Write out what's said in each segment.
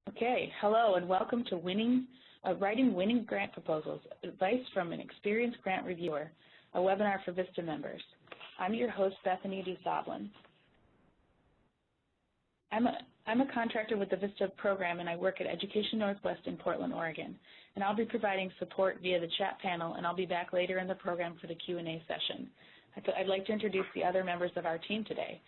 Okay, hello and welcome to Writing Winning Grant Proposals, Advice from an Experienced Grant Reviewer, a webinar for VISTA members. I'm your host, Bethany DuSoblin. I'm a contractor with the VISTA program, and I work at Education Northwest in Portland, Oregon. And I'll be providing support via the chat panel, and I'll be back later in the program for the Q&A session. I'd like to introduce the other members of our team today.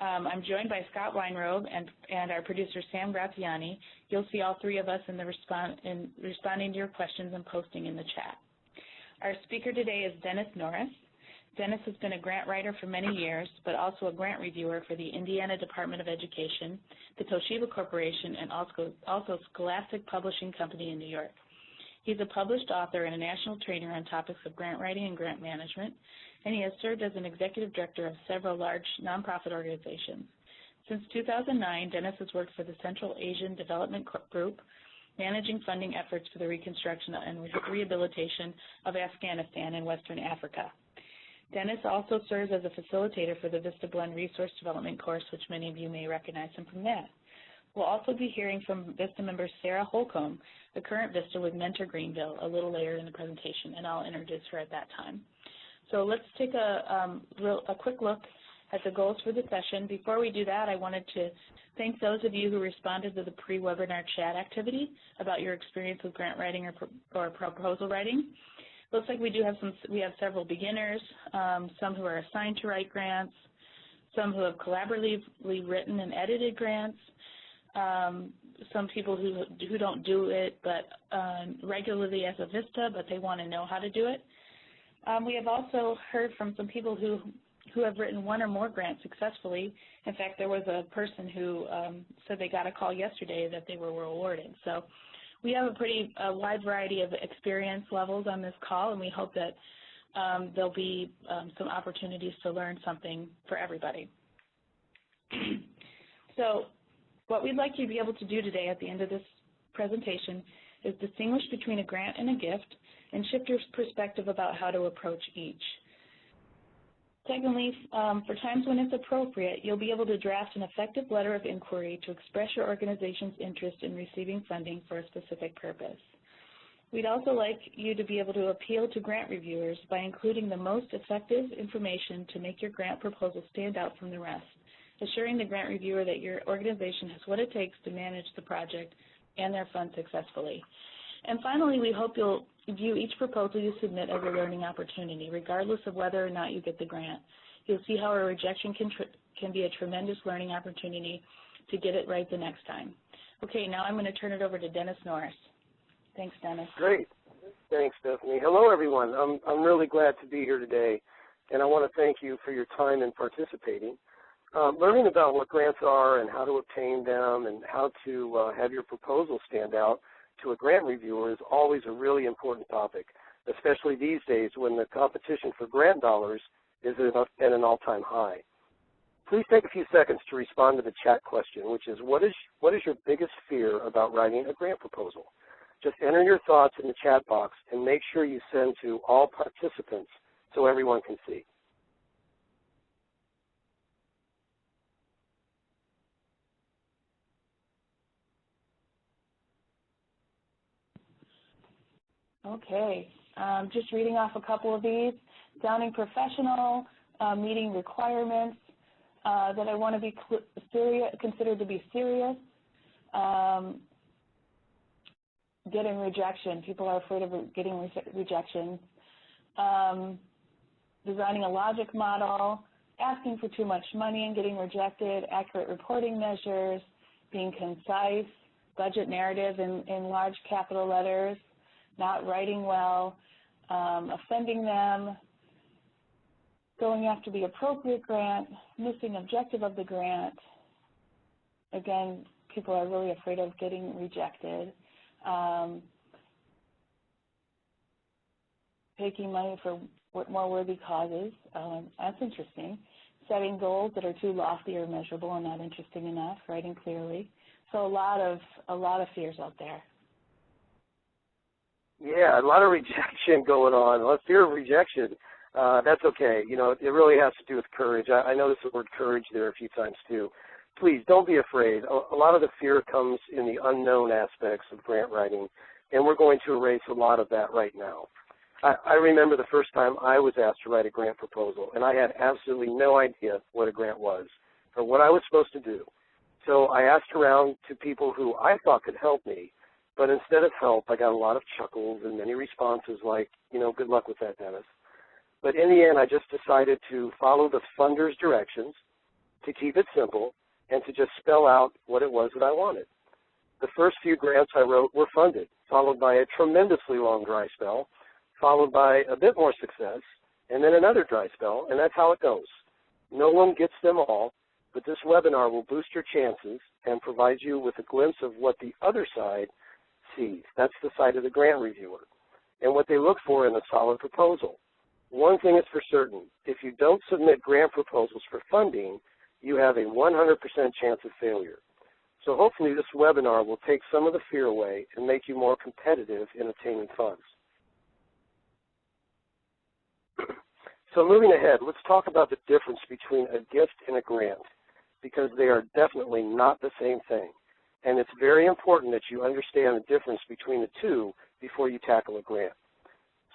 I'm joined by Scott Weinrobe and our producer, Sam Graziani. You'll see all three of us in responding to your questions and posting in the chat. Our speaker today is Dennis Norris. Dennis has been a grant writer for many years, but also a grant reviewer for the Indiana Department of Education, the Toshiba Corporation, and also Scholastic Publishing Company in New York. He's a published author and a national trainer on topics of grant writing and grant management, and he has served as an executive director of several large nonprofit organizations. Since 2009, Dennis has worked for the Central Asian Development Group, managing funding efforts for the reconstruction and rehabilitation of Afghanistan and Western Africa. Dennis also serves as a facilitator for the VISTA Blend Resource Development course, which many of you may recognize him from that. We'll also be hearing from VISTA member Sarah Holcomb, the current VISTA with Mentor Greenville, a little later in the presentation, and I'll introduce her at that time. So let's take a quick look at the goals for the session. Before we do that, I wanted to thank those of you who responded to the pre-webinar chat activity about your experience with grant writing or proposal writing. Looks like we have several beginners, some who are assigned to write grants, some who have collaboratively written and edited grants, some people who don't do it but regularly as a VISTA, but they want to know how to do it. We have also heard from some people who have written one or more grants successfully. In fact, there was a person who said they got a call yesterday that they were awarded. So we have a pretty wide variety of experience levels on this call, and we hope that there'll be some opportunities to learn something for everybody. So what we'd like you to be able to do today at the end of this presentation is distinguish between a grant and a gift and shift your perspective about how to approach each. Secondly, for times when it's appropriate, you'll be able to draft an effective letter of inquiry to express your organization's interest in receiving funding for a specific purpose. We'd also like you to be able to appeal to grant reviewers by including the most effective information to make your grant proposal stand out from the rest, assuring the grant reviewer that your organization has what it takes to manage the project and their funds successfully. And finally, we hope you'll view each proposal you submit as a learning opportunity, regardless of whether or not you get the grant. You'll see how a rejection can be a tremendous learning opportunity to get it right the next time. Okay, now I'm going to turn it over to Dennis Norris. Thanks, Dennis. Great. Thanks, Stephanie. Hello, everyone. I'm really glad to be here today, and I want to thank you for your time in participating. Learning about what grants are and how to obtain them and how to have your proposal stand out to a grant reviewer is always a really important topic, especially these days when the competition for grant dollars is at an all-time high. Please take a few seconds to respond to the chat question, which is, what is your biggest fear about writing a grant proposal? Just enter your thoughts in the chat box and make sure you send to all participants so everyone can see. Okay, just reading off a couple of these. Sounding professional, meeting requirements that I want to be considered to be serious, getting rejection. People are afraid of getting rejection. Designing a logic model, asking for too much money and getting rejected, accurate reporting measures, being concise, budget narrative in large capital letters, not writing well, offending them, going after the appropriate grant, missing objective of the grant. Again, people are really afraid of getting rejected. Taking money for more worthy causes, that's interesting. Setting goals that are too lofty or measurable and not interesting enough, writing clearly. So a lot of fears out there. Yeah, a lot of rejection going on. A fear of rejection. That's okay. You know, it really has to do with courage. I noticed the word courage there a few times too. please don't be afraid. A lot of the fear comes in the unknown aspects of grant writing, and we're going to erase a lot of that right now. I remember the first time I was asked to write a grant proposal, and I had absolutely no idea what a grant was or what I was supposed to do. So I asked around to people who I thought could help me, but instead of help, I got a lot of chuckles and many responses like, you know, good luck with that, Dennis. But in the end, I just decided to follow the funder's directions, to keep it simple, and to just spell out what it was that I wanted. The first few grants I wrote were funded, followed by a tremendously long dry spell, followed by a bit more success, and then another dry spell, and that's how it goes. No one gets them all, but this webinar will boost your chances and provide you with a glimpse of what the other side sees. That's the side of the grant reviewer, and what they look for in a solid proposal. One thing is for certain, if you don't submit grant proposals for funding, you have a 100% chance of failure. So hopefully this webinar will take some of the fear away and make you more competitive in obtaining funds. So moving ahead, let's talk about the difference between a gift and a grant, because they are definitely not the same thing. And it's very important that you understand the difference between the two before you tackle a grant.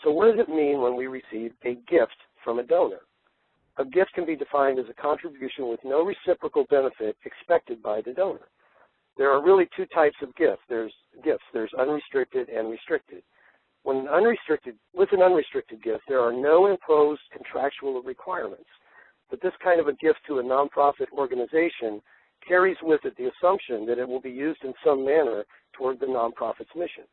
So what does it mean when we receive a gift from a donor? A gift can be defined as a contribution with no reciprocal benefit expected by the donor. There are really two types of gifts. There's unrestricted and restricted. With an unrestricted gift, there are no imposed contractual requirements. But this kind of a gift to a nonprofit organization carries with it the assumption that it will be used in some manner toward the nonprofit's mission.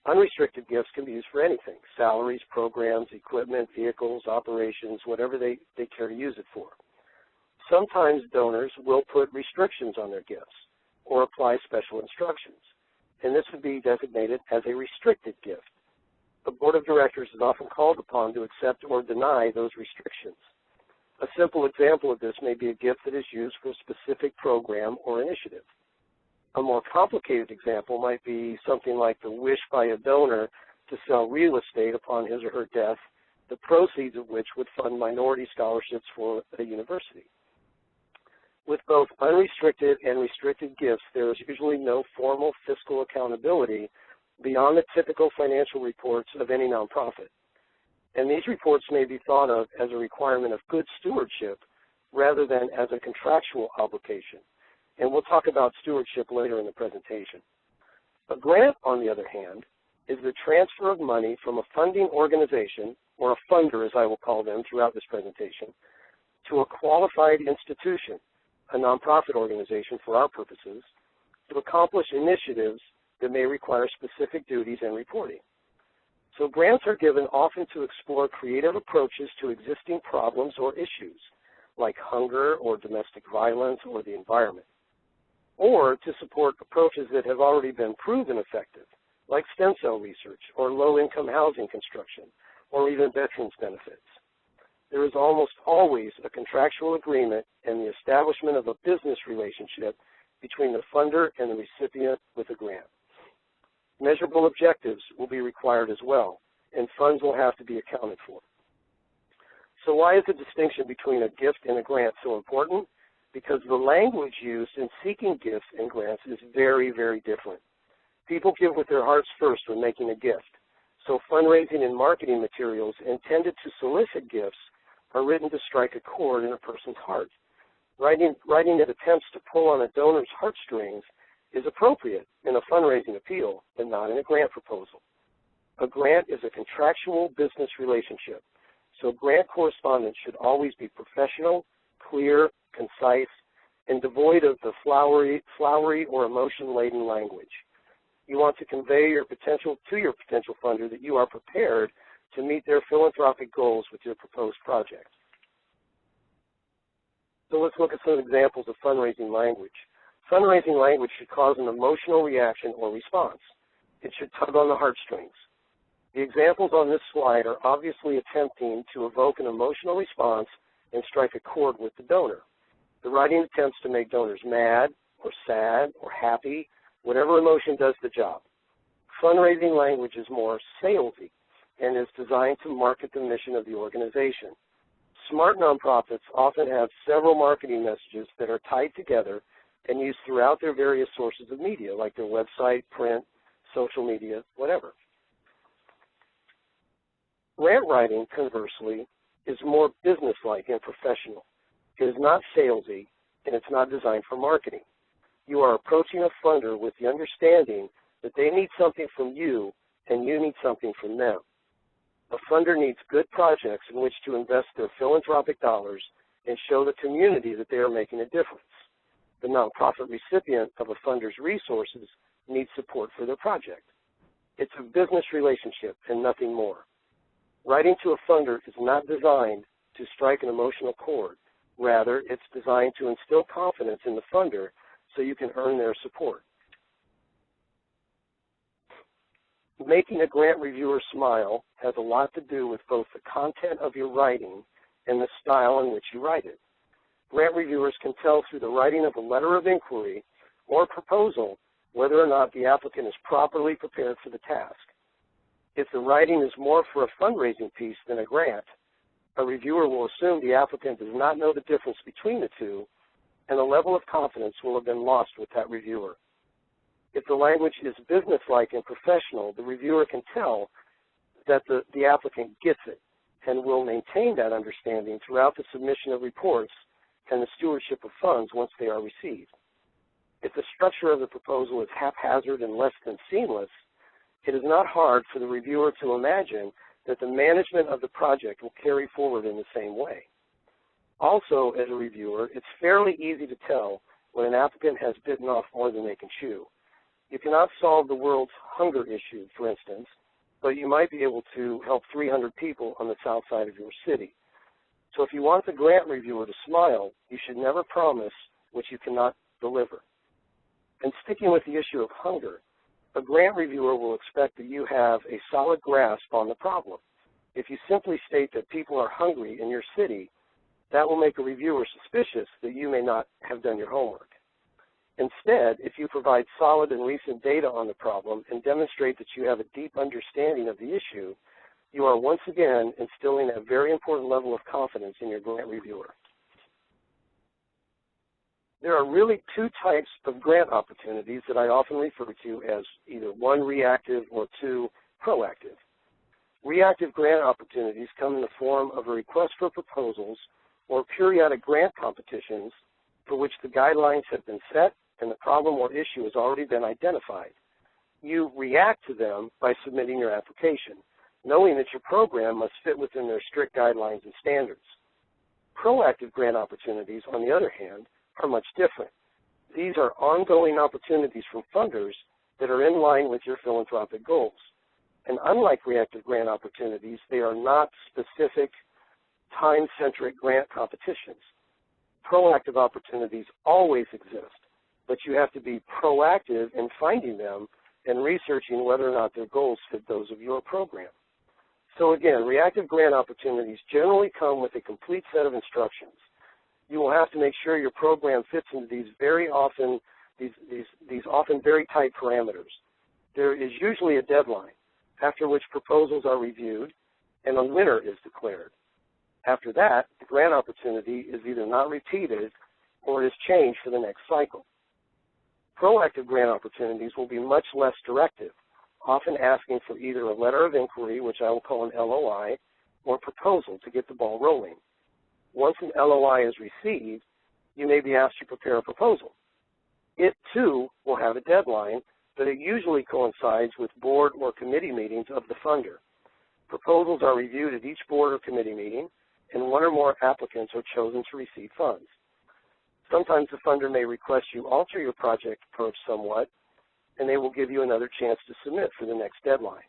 Unrestricted gifts can be used for anything: salaries, programs, equipment, vehicles, operations, whatever they care to use it for. Sometimes donors will put restrictions on their gifts or apply special instructions, and this would be designated as a restricted gift. The board of directors is often called upon to accept or deny those restrictions. A simple example of this may be a gift that is used for a specific program or initiative. A more complicated example might be something like the wish by a donor to sell real estate upon his or her death, the proceeds of which would fund minority scholarships for a university. With both unrestricted and restricted gifts, there is usually no formal fiscal accountability beyond the typical financial reports of any nonprofit. And these reports may be thought of as a requirement of good stewardship rather than as a contractual obligation. And we'll talk about stewardship later in the presentation. A grant, on the other hand, is the transfer of money from a funding organization, or a funder as I will call them throughout this presentation, to a qualified institution, a nonprofit organization for our purposes, to accomplish initiatives that may require specific duties and reporting. So grants are given often to explore creative approaches to existing problems or issues, like hunger or domestic violence or the environment, or to support approaches that have already been proven effective, like stem cell research or low-income housing construction, or even veterans benefits. There is almost always a contractual agreement and the establishment of a business relationship between the funder and the recipient with a grant. Measurable objectives will be required as well, and funds will have to be accounted for. So why is the distinction between a gift and a grant so important? Because the language used in seeking gifts and grants is very, very different. People give with their hearts first when making a gift. So fundraising and marketing materials intended to solicit gifts are written to strike a chord in a person's heart. Writing that attempts to pull on a donor's heartstrings is appropriate in a fundraising appeal, but not in a grant proposal. A grant is a contractual business relationship, so grant correspondence should always be professional, clear, concise, and devoid of the flowery or emotion-laden language. You want to convey to your potential funder that you are prepared to meet their philanthropic goals with your proposed project. So let's look at some examples of fundraising language. Fundraising language should cause an emotional reaction or response. It should tug on the heartstrings. The examples on this slide are obviously attempting to evoke an emotional response and strike a chord with the donor. The writing attempts to make donors mad or sad or happy, whatever emotion does the job. Fundraising language is more salesy and is designed to market the mission of the organization. Smart nonprofits often have several marketing messages that are tied together and used throughout their various sources of media, like their website, print, social media, whatever. Grant writing, conversely, is more businesslike and professional. It is not salesy, and it's not designed for marketing. You are approaching a funder with the understanding that they need something from you and you need something from them. A funder needs good projects in which to invest their philanthropic dollars and show the community that they are making a difference. The nonprofit recipient of a funder's resources needs support for their project. It's a business relationship and nothing more. Writing to a funder is not designed to strike an emotional chord. Rather, it's designed to instill confidence in the funder so you can earn their support. Making a grant reviewer smile has a lot to do with both the content of your writing and the style in which you write it. Grant reviewers can tell through the writing of a letter of inquiry or proposal whether or not the applicant is properly prepared for the task. If the writing is more for a fundraising piece than a grant, a reviewer will assume the applicant does not know the difference between the two, and the level of confidence will have been lost with that reviewer. If the language is businesslike and professional, the reviewer can tell that the applicant gets it and will maintain that understanding throughout the submission of reports and the stewardship of funds once they are received. If the structure of the proposal is haphazard and less than seamless, it is not hard for the reviewer to imagine that the management of the project will carry forward in the same way. Also, as a reviewer, it's fairly easy to tell when an applicant has bitten off more than they can chew. You cannot solve the world's hunger issue, for instance, but you might be able to help 300 people on the south side of your city. So if you want the grant reviewer to smile, you should never promise what you cannot deliver. And sticking with the issue of hunger, a grant reviewer will expect that you have a solid grasp on the problem. If you simply state that people are hungry in your city, that will make a reviewer suspicious that you may not have done your homework. Instead, if you provide solid and recent data on the problem and demonstrate that you have a deep understanding of the issue, you are once again instilling a very important level of confidence in your grant reviewer. There are really two types of grant opportunities that I often refer to as either one, reactive, or two, proactive. Reactive grant opportunities come in the form of a request for proposals or periodic grant competitions for which the guidelines have been set and the problem or issue has already been identified. You react to them by submitting your application, knowing that your program must fit within their strict guidelines and standards. Proactive grant opportunities, on the other hand, are much different. These are ongoing opportunities from funders that are in line with your philanthropic goals. And unlike reactive grant opportunities, they are not specific, time-centric grant competitions. Proactive opportunities always exist, but you have to be proactive in finding them and researching whether or not their goals fit those of your program. So again, reactive grant opportunities generally come with a complete set of instructions. You will have to make sure your program fits into these often very tight parameters. There is usually a deadline, after which proposals are reviewed and a winner is declared. After that, the grant opportunity is either not repeated or is changed for the next cycle. Proactive grant opportunities will be much less directive, often asking for either a letter of inquiry, which I will call an LOI, or proposal to get the ball rolling. Once an LOI is received, you may be asked to prepare a proposal. It, too, will have a deadline, but it usually coincides with board or committee meetings of the funder. Proposals are reviewed at each board or committee meeting, and one or more applicants are chosen to receive funds. Sometimes the funder may request you alter your project approach somewhat, and they will give you another chance to submit for the next deadline.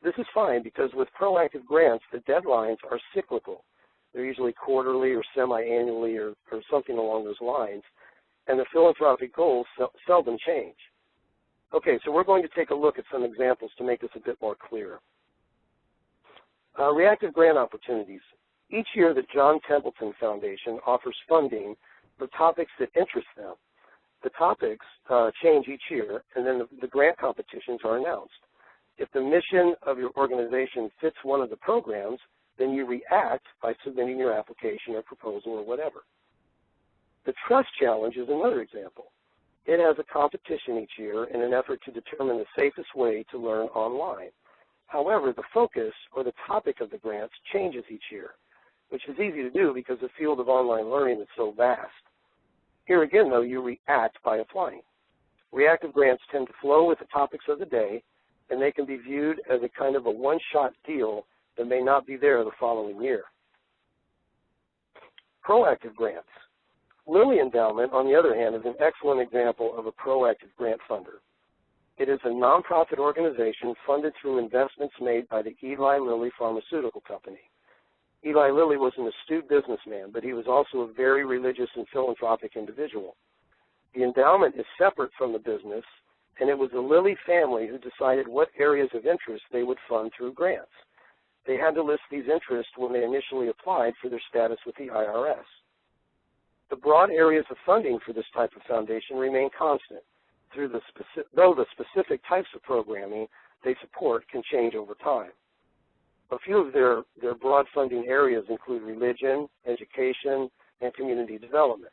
This is fine because with proactive grants, the deadlines are cyclical. They're usually quarterly or semi-annually or something along those lines, and the philanthropic goals seldom change. Okay, so we're going to take a look at some examples to make this a bit more clear. Reactive grant opportunities. Each year, the John Templeton Foundation offers funding for topics that interest them. The topics change each year, and then the grant competitions are announced. If the mission of your organization fits one of the programs, then you react by submitting your application or proposal or whatever. The Trust Challenge is another example. It has a competition each year in an effort to determine the safest way to learn online. However, the focus or the topic of the grants changes each year, which is easy to do because the field of online learning is so vast. Here again, though, you react by applying. Reactive grants tend to flow with the topics of the day, and they can be viewed as a kind of a one-shot deal that may not be there the following year. Proactive grants. Lilly Endowment, on the other hand, is an excellent example of a proactive grant funder. It is a nonprofit organization funded through investments made by the Eli Lilly Pharmaceutical Company. Eli Lilly was an astute businessman, but he was also a very religious and philanthropic individual. The endowment is separate from the business, and it was the Lilly family who decided what areas of interest they would fund through grants. They had to list these interests when they initially applied for their status with the IRS. The broad areas of funding for this type of foundation remain constant, though the specific types of programming they support can change over time. A few of their broad funding areas include religion, education, and community development.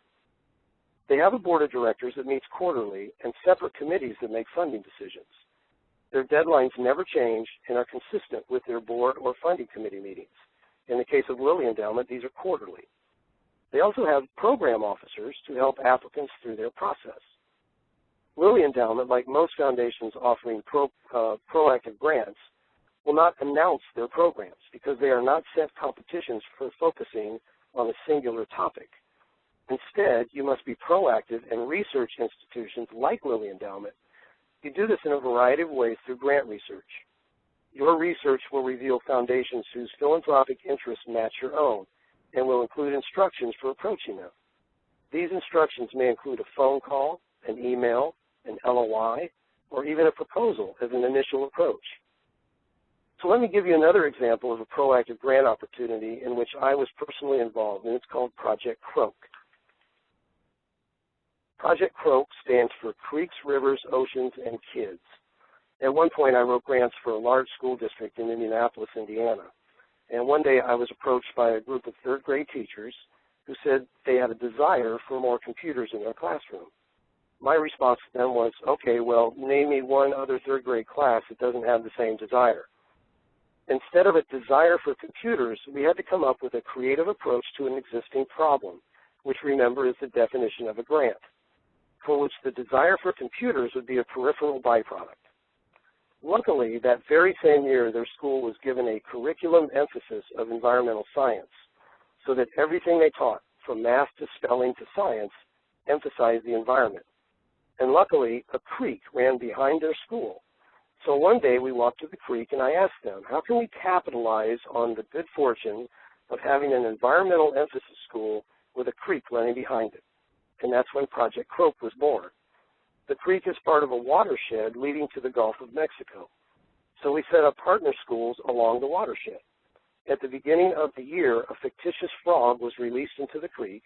They have a board of directors that meets quarterly and separate committees that make funding decisions. Their deadlines never change and are consistent with their board or funding committee meetings. In the case of Lilly Endowment, these are quarterly. They also have program officers to help applicants through their process. Lilly Endowment, like most foundations offering proactive grants, will not announce their programs because they are not set competitions for focusing on a singular topic. Instead, you must be proactive and research institutions like Lilly Endowment. You do this in a variety of ways through grant research. Your research will reveal foundations whose philanthropic interests match your own and will include instructions for approaching them. These instructions may include a phone call, an email, an LOI, or even a proposal as an initial approach. So let me give you another example of a proactive grant opportunity in which I was personally involved, and it's called Project Croak. Project Croak stands for Creeks, Rivers, Oceans, and Kids. At one point, I wrote grants for a large school district in Indianapolis, Indiana. And one day, I was approached by a group of third-grade teachers who said they had a desire for more computers in their classroom. My response to them was, okay, well, name me one other third-grade class that doesn't have the same desire. Instead of a desire for computers, we had to come up with a creative approach to an existing problem, which, remember, is the definition of a grant, for which the desire for computers would be a peripheral byproduct. Luckily, that very same year, their school was given a curriculum emphasis of environmental science, so that everything they taught, from math to spelling to science, emphasized the environment. And luckily, a creek ran behind their school. So one day we walked to the creek and I asked them, how can we capitalize on the good fortune of having an environmental emphasis school with a creek running behind it? And that's when Project Croak was born. The creek is part of a watershed leading to the Gulf of Mexico. So we set up partner schools along the watershed. At the beginning of the year, a fictitious frog was released into the creek,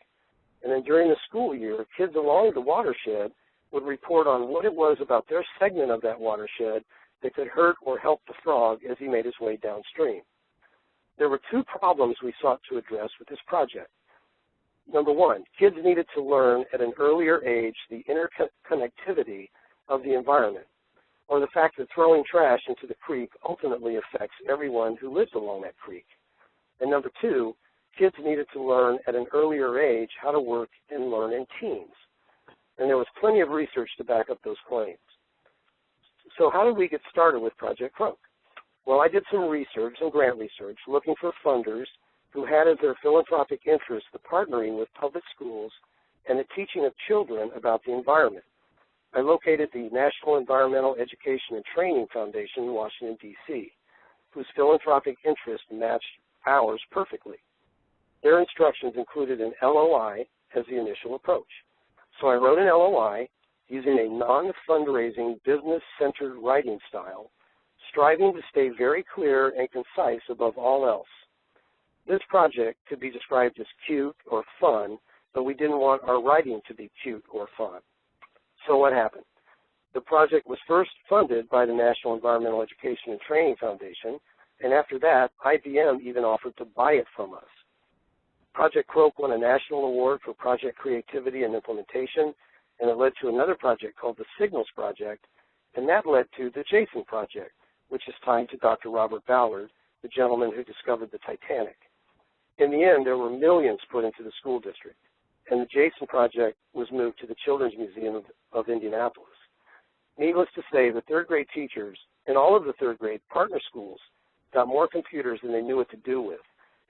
and then during the school year, kids along the watershed would report on what it was about their segment of that watershed that could hurt or help the frog as he made his way downstream. There were two problems we sought to address with this project. Number one, kids needed to learn at an earlier age the interconnectivity of the environment, or the fact that throwing trash into the creek ultimately affects everyone who lives along that creek. And number two, kids needed to learn at an earlier age how to work and learn in teams. And there was plenty of research to back up those claims. So how did we get started with Project Croak? Well, I did some research, some grant research, looking for funders who had as their philanthropic interest the partnering with public schools and the teaching of children about the environment. I located the National Environmental Education and Training Foundation in Washington, D.C., whose philanthropic interest matched ours perfectly. Their instructions included an LOI as the initial approach. So I wrote an LOI using a non-fundraising, business-centered writing style, striving to stay very clear and concise above all else. This project could be described as cute or fun, but we didn't want our writing to be cute or fun. So what happened? The project was first funded by the National Environmental Education and Training Foundation, And after that, IBM even offered to buy it from us. Project Croak won a national award for project creativity and implementation, and it led to another project called the Signals Project, and that led to the Jason Project, which is tied to Dr. Robert Ballard, the gentleman who discovered the Titanic. In the end, there were millions put into the school district, and the Jason Project was moved to the Children's Museum of Indianapolis. Needless to say, the third grade teachers in all of the third grade partner schools got more computers than they knew what to do with.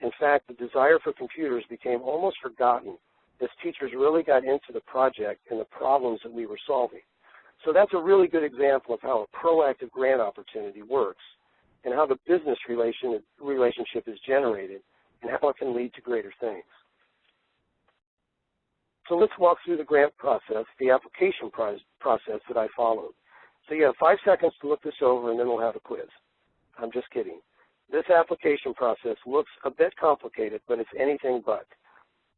In fact, the desire for computers became almost forgotten as teachers really got into the project and the problems that we were solving. So that's a really good example of how a proactive grant opportunity works and how the business relationship is generated and how it can lead to greater things. So let's walk through the grant process, the application process that I followed. So you have 5 seconds to look this over, and then we'll have a quiz. I'm just kidding. This application process looks a bit complicated, but it's anything but.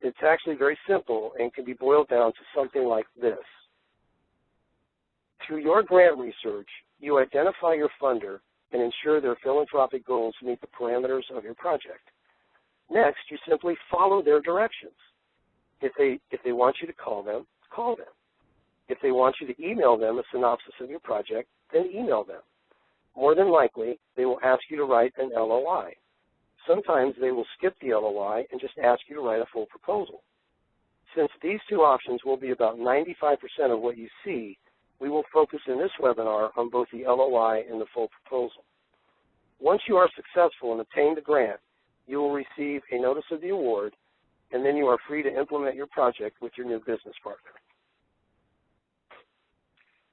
It's actually very simple and can be boiled down to something like this. Through your grant research, you identify your funder and ensure their philanthropic goals meet the parameters of your project. Next, you simply follow their directions. If they want you to call them, call them. If they want you to email them a synopsis of your project, then email them. More than likely, they will ask you to write an LOI. Sometimes they will skip the LOI and just ask you to write a full proposal. Since these two options will be about 95% of what you see, we will focus in this webinar on both the LOI and the full proposal. Once you are successful and obtain the grant, you will receive a notice of the award, and then you are free to implement your project with your new business partner.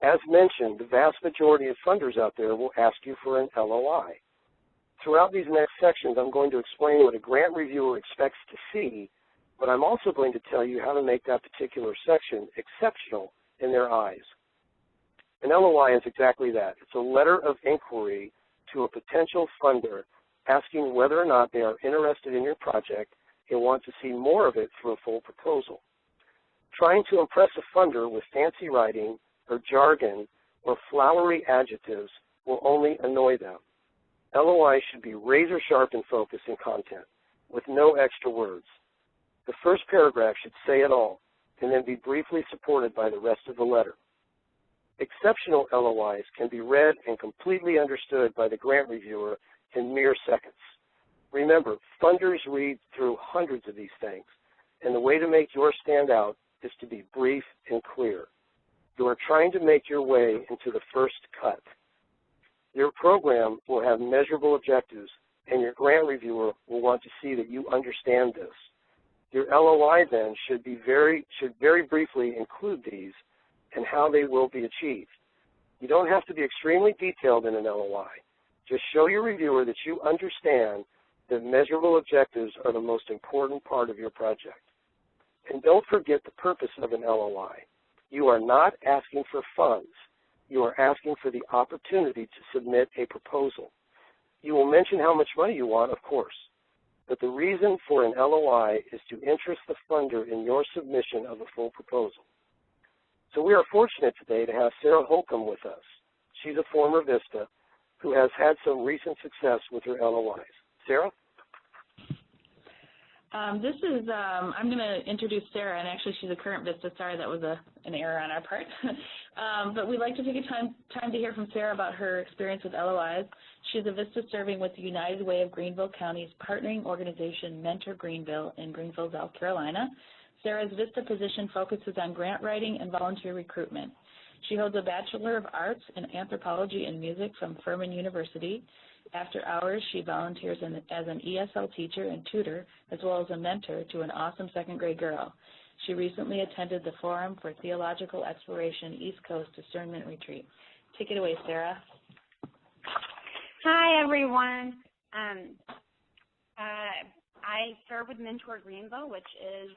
As mentioned, the vast majority of funders out there will ask you for an LOI. Throughout these next sections, I'm going to explain what a grant reviewer expects to see, but I'm also going to tell you how to make that particular section exceptional in their eyes. An LOI is exactly that. It's a letter of inquiry to a potential funder asking whether or not they are interested in your project and want to see more of it through a full proposal. Trying to impress a funder with fancy writing or jargon or flowery adjectives will only annoy them. LOI should be razor sharp in focus and content with no extra words. The first paragraph should say it all and then be briefly supported by the rest of the letter. Exceptional LOIs can be read and completely understood by the grant reviewer in mere seconds. Remember, funders read through hundreds of these things, and the way to make yours stand out is to be brief and clear. You are trying to make your way into the first cut. Your program will have measurable objectives, and your grant reviewer will want to see that you understand this. Your LOI then should very briefly include these and how they will be achieved. You don't have to be extremely detailed in an LOI. Just show your reviewer that you understand that measurable objectives are the most important part of your project. And don't forget the purpose of an LOI. You are not asking for funds. You are asking for the opportunity to submit a proposal. You will mention how much money you want, of course, but the reason for an LOI is to interest the funder in your submission of a full proposal. So we are fortunate today to have Sarah Holcomb with us. She's a former VISTA who has had some recent success with her LOIs. Sarah? I'm going to introduce Sarah, and actually she's a current VISTA. Sorry, that was an error on our part. But we'd like to take a time to hear from Sarah about her experience with LOIs. She's a VISTA serving with the United Way of Greenville County's partnering organization, Mentor Greenville, in Greenville, South Carolina. Sarah's VISTA position focuses on grant writing and volunteer recruitment. She holds a Bachelor of Arts in Anthropology and Music from Furman University. After hours, she volunteers as an ESL teacher and tutor, as well as a mentor to an awesome second-grade girl. She recently attended the Forum for Theological Exploration East Coast Discernment Retreat. Take it away, Sarah. Hi, everyone. I serve with Mentor Greenville, which is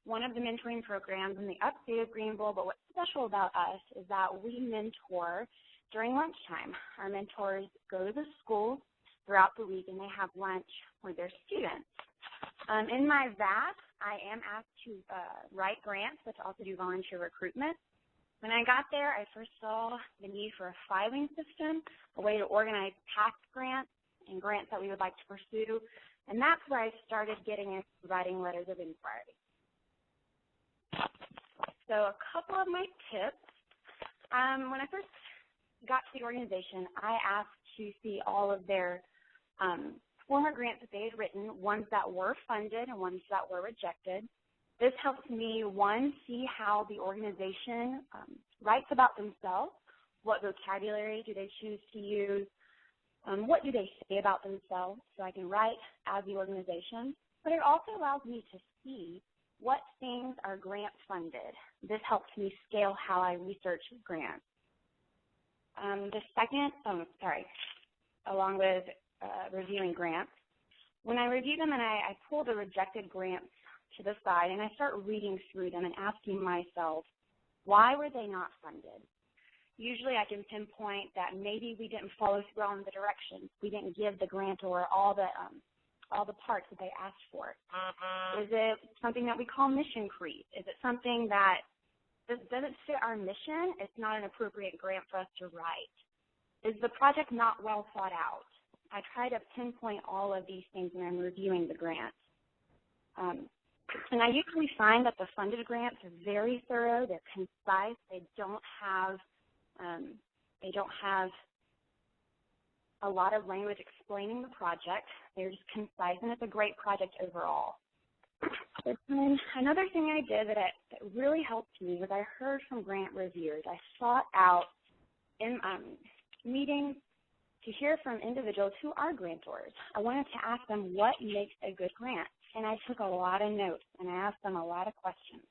one of the mentoring programs in the upstate of Greenville. But what's special about us is that we mentor during lunchtime. Our mentors go to the schools throughout the week, and they have lunch with their students. In my VAS, I am asked to write grants, but to also do volunteer recruitment. When I got there, I first saw the need for a filing system, a way to organize past grants, and grants that we would like to pursue. And that's where I started getting into writing letters of inquiry. So a couple of my tips. When I first got to the organization, I asked to see all of their former grants that they had written, ones that were funded and ones that were rejected. This helps me, one, see how the organization writes about themselves. What vocabulary do they choose to use? What do they say about themselves, so I can write as the organization. But it also allows me to see what things are grant funded. This helps me scale how I research grants. The second, along with reviewing grants, when I review them and I pull the rejected grants to the side and I start reading through them and asking myself, why were they not funded? Usually I can pinpoint that maybe we didn't follow through on the directions. We didn't give the grantor all the parts that they asked for. Is it something that we call mission creep? Is it something that doesn't fit our mission? It's not an appropriate grant for us to write. Is the project not well thought out? I try to pinpoint all of these things when I'm reviewing the grants. And I usually find that the funded grants are very thorough. They're concise. They don't have a lot of language explaining the project. They're just concise, and it's a great project overall. And then another thing I did that really helped me was I heard from grant reviewers. I sought out in meetings to hear from individuals who are grantors. I wanted to ask them what makes a good grant, and I took a lot of notes, and I asked them a lot of questions.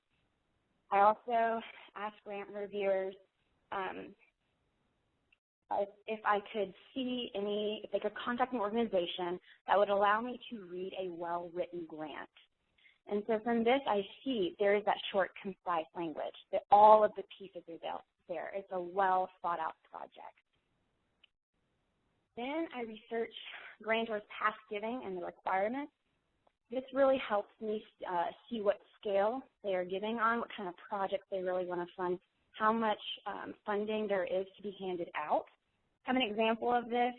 I also asked grant reviewers if I could see if they could contact an organization that would allow me to read a well-written grant. And so from this, I see there is that short, concise language, that all of the pieces are there. It's a well-thought-out project. Then I research grantors' past giving and the requirements. This really helps me see what scale they are giving on, what kind of projects they really want to fund, how much funding there is to be handed out. I have an example of this.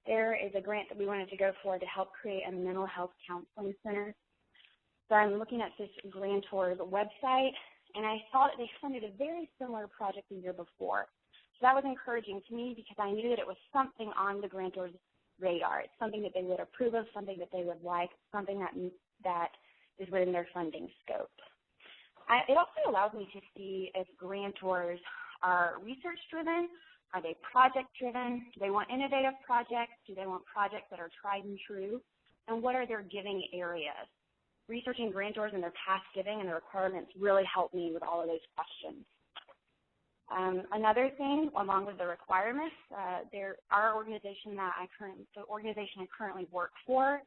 There is a grant that we wanted to go for to help create a mental health counseling center. So I'm looking at this grantor's website, and I saw that they funded a very similar project the year before. So that was encouraging to me because I knew that it was something on the grantor's radar. It's something that they would approve of, something that they would like, something that is within their funding scope. It also allows me to see if grantors are research-driven, are they project-driven, do they want innovative projects, do they want projects that are tried and true, and what are their giving areas? Researching grantors and their past giving and the requirements really helped me with all of those questions. Another thing, along with the requirements, our organization the organization I currently work for,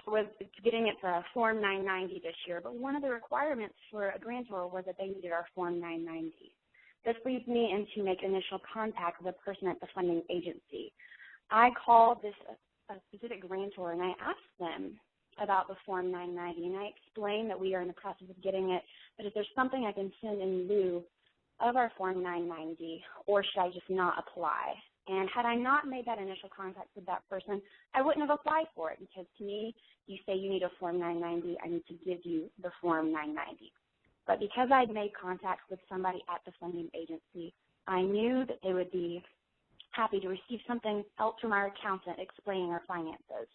was getting its Form 990 this year, but one of the requirements for a grantor was that they needed our Form 990. This leads me into make initial contact with a person at the funding agency. I called a specific grantor and I asked them about the Form 990, and I explained that we are in the process of getting it, but if there's something I can send in lieu of our Form 990, or should I just not apply? And had I not made that initial contact with that person, I wouldn't have applied for it, because to me, you say you need a Form 990, I need to give you the Form 990. But because I'd made contact with somebody at the funding agency, I knew that they would be happy to receive something else from our accountant explaining our finances.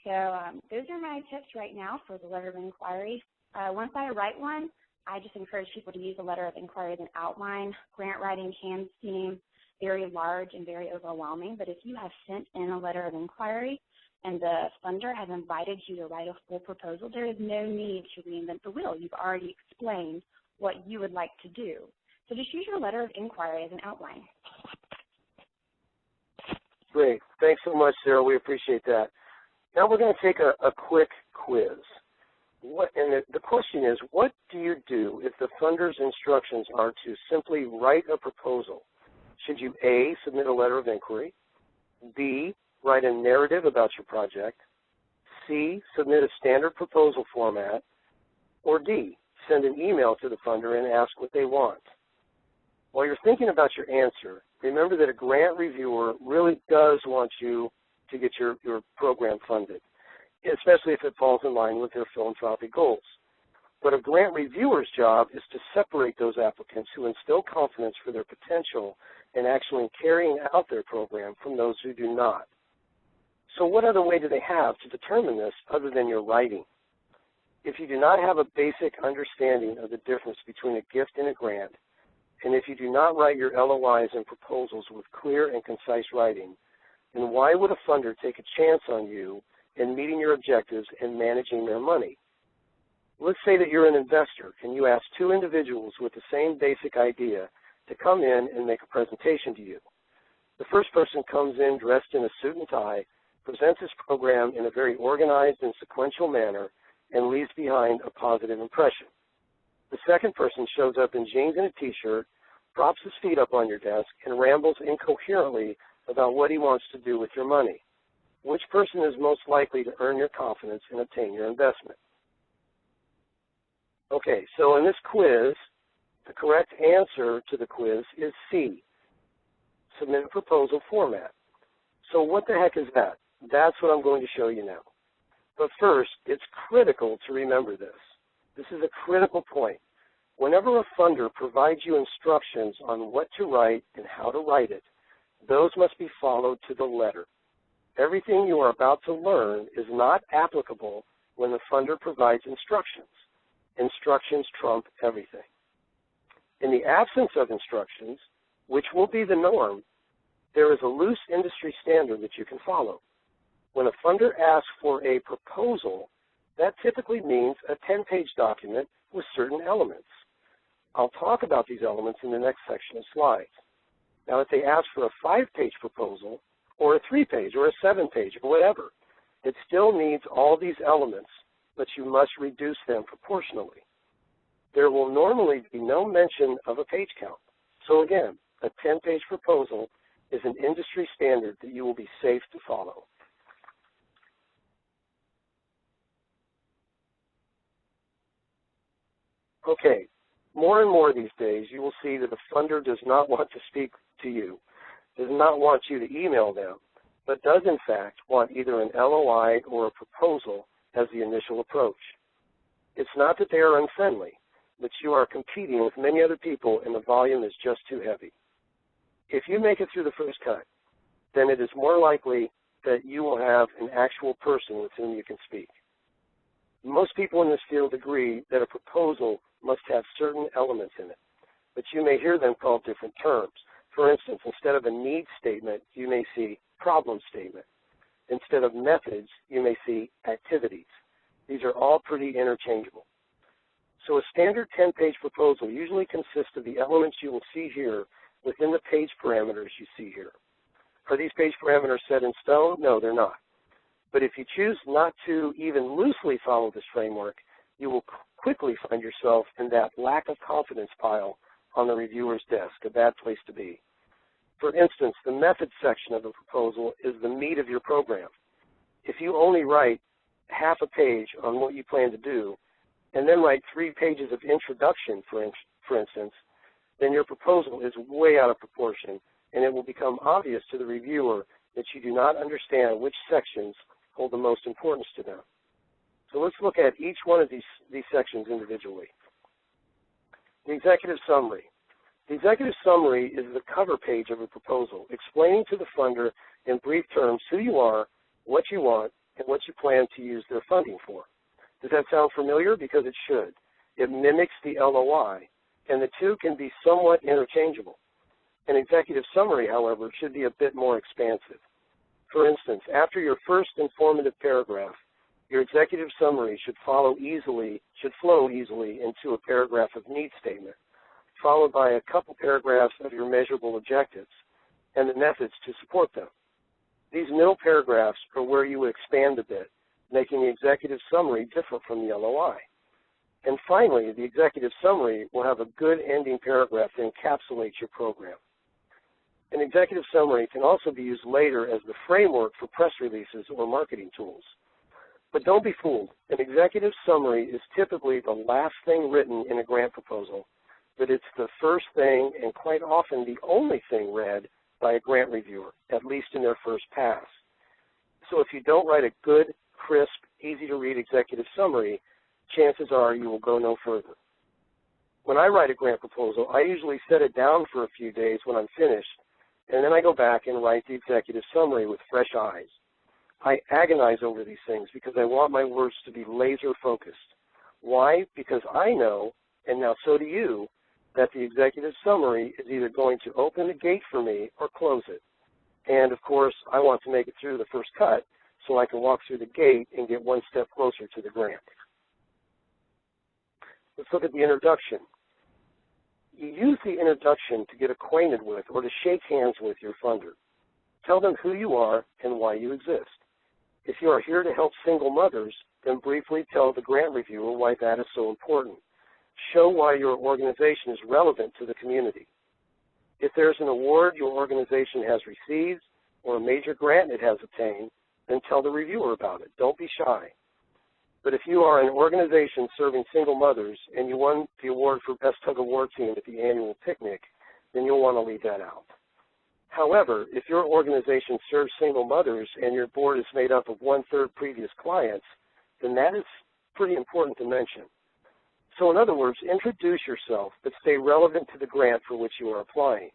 So those are my tips right now for the letter of inquiry. Once I write one, I just encourage people to use a letter of inquiry as an outline. Grant writing can seem very large and very overwhelming, but if you have sent in a letter of inquiry and the funder has invited you to write a full proposal, there is no need to reinvent the wheel. You've already explained what you would like to do. So just use your letter of inquiry as an outline. Great. Thanks so much, Sarah. We appreciate that. Now we're going to take a quick quiz. The question is, what do you do if the funder's instructions are to simply write a proposal? Should you A, submit a letter of inquiry, B, write a narrative about your project, C, submit a standard proposal format, or D, send an email to the funder and ask what they want? While you're thinking about your answer, remember that a grant reviewer really does want you to get your program funded, especially if it falls in line with their philanthropic goals. But a grant reviewer's job is to separate those applicants who instill confidence for their potential and actually carrying out their program from those who do not. So what other way do they have to determine this other than your writing? If you do not have a basic understanding of the difference between a gift and a grant, and if you do not write your LOIs and proposals with clear and concise writing, then why would a funder take a chance on you in meeting your objectives and managing their money? Let's say that you're an investor and you ask two individuals with the same basic idea to come in and make a presentation to you. The first person comes in dressed in a suit and tie, presents his program in a very organized and sequential manner, and leaves behind a positive impression. The second person shows up in jeans and a t-shirt, props his feet up on your desk, and rambles incoherently about what he wants to do with your money. Which person is most likely to earn your confidence and obtain your investment? Okay, so in this quiz, the correct answer to the quiz is C, submit a proposal format. So what the heck is that? That's what I'm going to show you now. But first, it's critical to remember this. This is a critical point. Whenever a funder provides you instructions on what to write and how to write it, those must be followed to the letter. Everything you are about to learn is not applicable when the funder provides instructions. Instructions trump everything. In the absence of instructions, which will be the norm, there is a loose industry standard that you can follow. When a funder asks for a proposal, that typically means a 10-page document with certain elements. I'll talk about these elements in the next section of slides. Now, if they ask for a 5-page proposal, or a 3-page, or a 7-page, or whatever, it still needs all these elements, but you must reduce them proportionally. There will normally be no mention of a page count. So again, a 10-page proposal is an industry standard that you will be safe to follow. Okay, more and more these days, you will see that a funder does not want to speak to you, does not want you to email them, but does in fact want either an LOI or a proposal as the initial approach. It's not that they are unfriendly, but you are competing with many other people and the volume is just too heavy. If you make it through the first cut, then it is more likely that you will have an actual person with whom you can speak. Most people in this field agree that a proposal must have certain elements in it, but you may hear them called different terms. For instance, instead of a need statement, you may see problem statement. Instead of methods, you may see activities. These are all pretty interchangeable. So a standard 10-page proposal usually consists of the elements you will see here within the page parameters you see here. Are these page parameters set in stone? No, they're not. But if you choose not to even loosely follow this framework, you will quickly find yourself in that lack of confidence pile on the reviewer's desk, a bad place to be. For instance, the methods section of a proposal is the meat of your program. If you only write half a page on what you plan to do, and then write 3 pages of introduction, for instance, then your proposal is way out of proportion, and it will become obvious to the reviewer that you do not understand which sections hold the most importance to them. So let's look at each one of these sections individually. The executive summary. The executive summary is the cover page of a proposal, explaining to the funder in brief terms who you are, what you want, and what you plan to use their funding for. Does that sound familiar? Because it should. It mimics the LOI, and the two can be somewhat interchangeable. An executive summary, however, should be a bit more expansive. For instance, after your first informative paragraph, your executive summary should flow easily into a paragraph of need statement, followed by a couple paragraphs of your measurable objectives and the methods to support them. These middle paragraphs are where you would expand a bit, making the executive summary different from the LOI. And finally, the executive summary will have a good ending paragraph that encapsulates your program. An executive summary can also be used later as the framework for press releases or marketing tools. But don't be fooled. An executive summary is typically the last thing written in a grant proposal, but it's the first thing and quite often the only thing read by a grant reviewer, at least in their first pass. So if you don't write a good, crisp, easy-to-read executive summary, chances are you will go no further. When I write a grant proposal, I usually set it down for a few days when I'm finished, and then I go back and write the executive summary with fresh eyes. I agonize over these things because I want my words to be laser-focused. Why? Because I know, and now so do you, that the executive summary is either going to open the gate for me or close it. And, of course, I want to make it through the first cut so I can walk through the gate and get one step closer to the grant. Let's look at the introduction. You use the introduction to get acquainted with or to shake hands with your funder. Tell them who you are and why you exist. If you are here to help single mothers, then briefly tell the grant reviewer why that is so important. Show why your organization is relevant to the community. If there's an award your organization has received or a major grant it has obtained, then tell the reviewer about it. Don't be shy. But if you are an organization serving single mothers and you won the award for Best Tug of War Team at the annual picnic, then you'll want to leave that out. However, if your organization serves single mothers and your board is made up of 1/3 previous clients, then that is pretty important to mention. So in other words, introduce yourself, but stay relevant to the grant for which you are applying.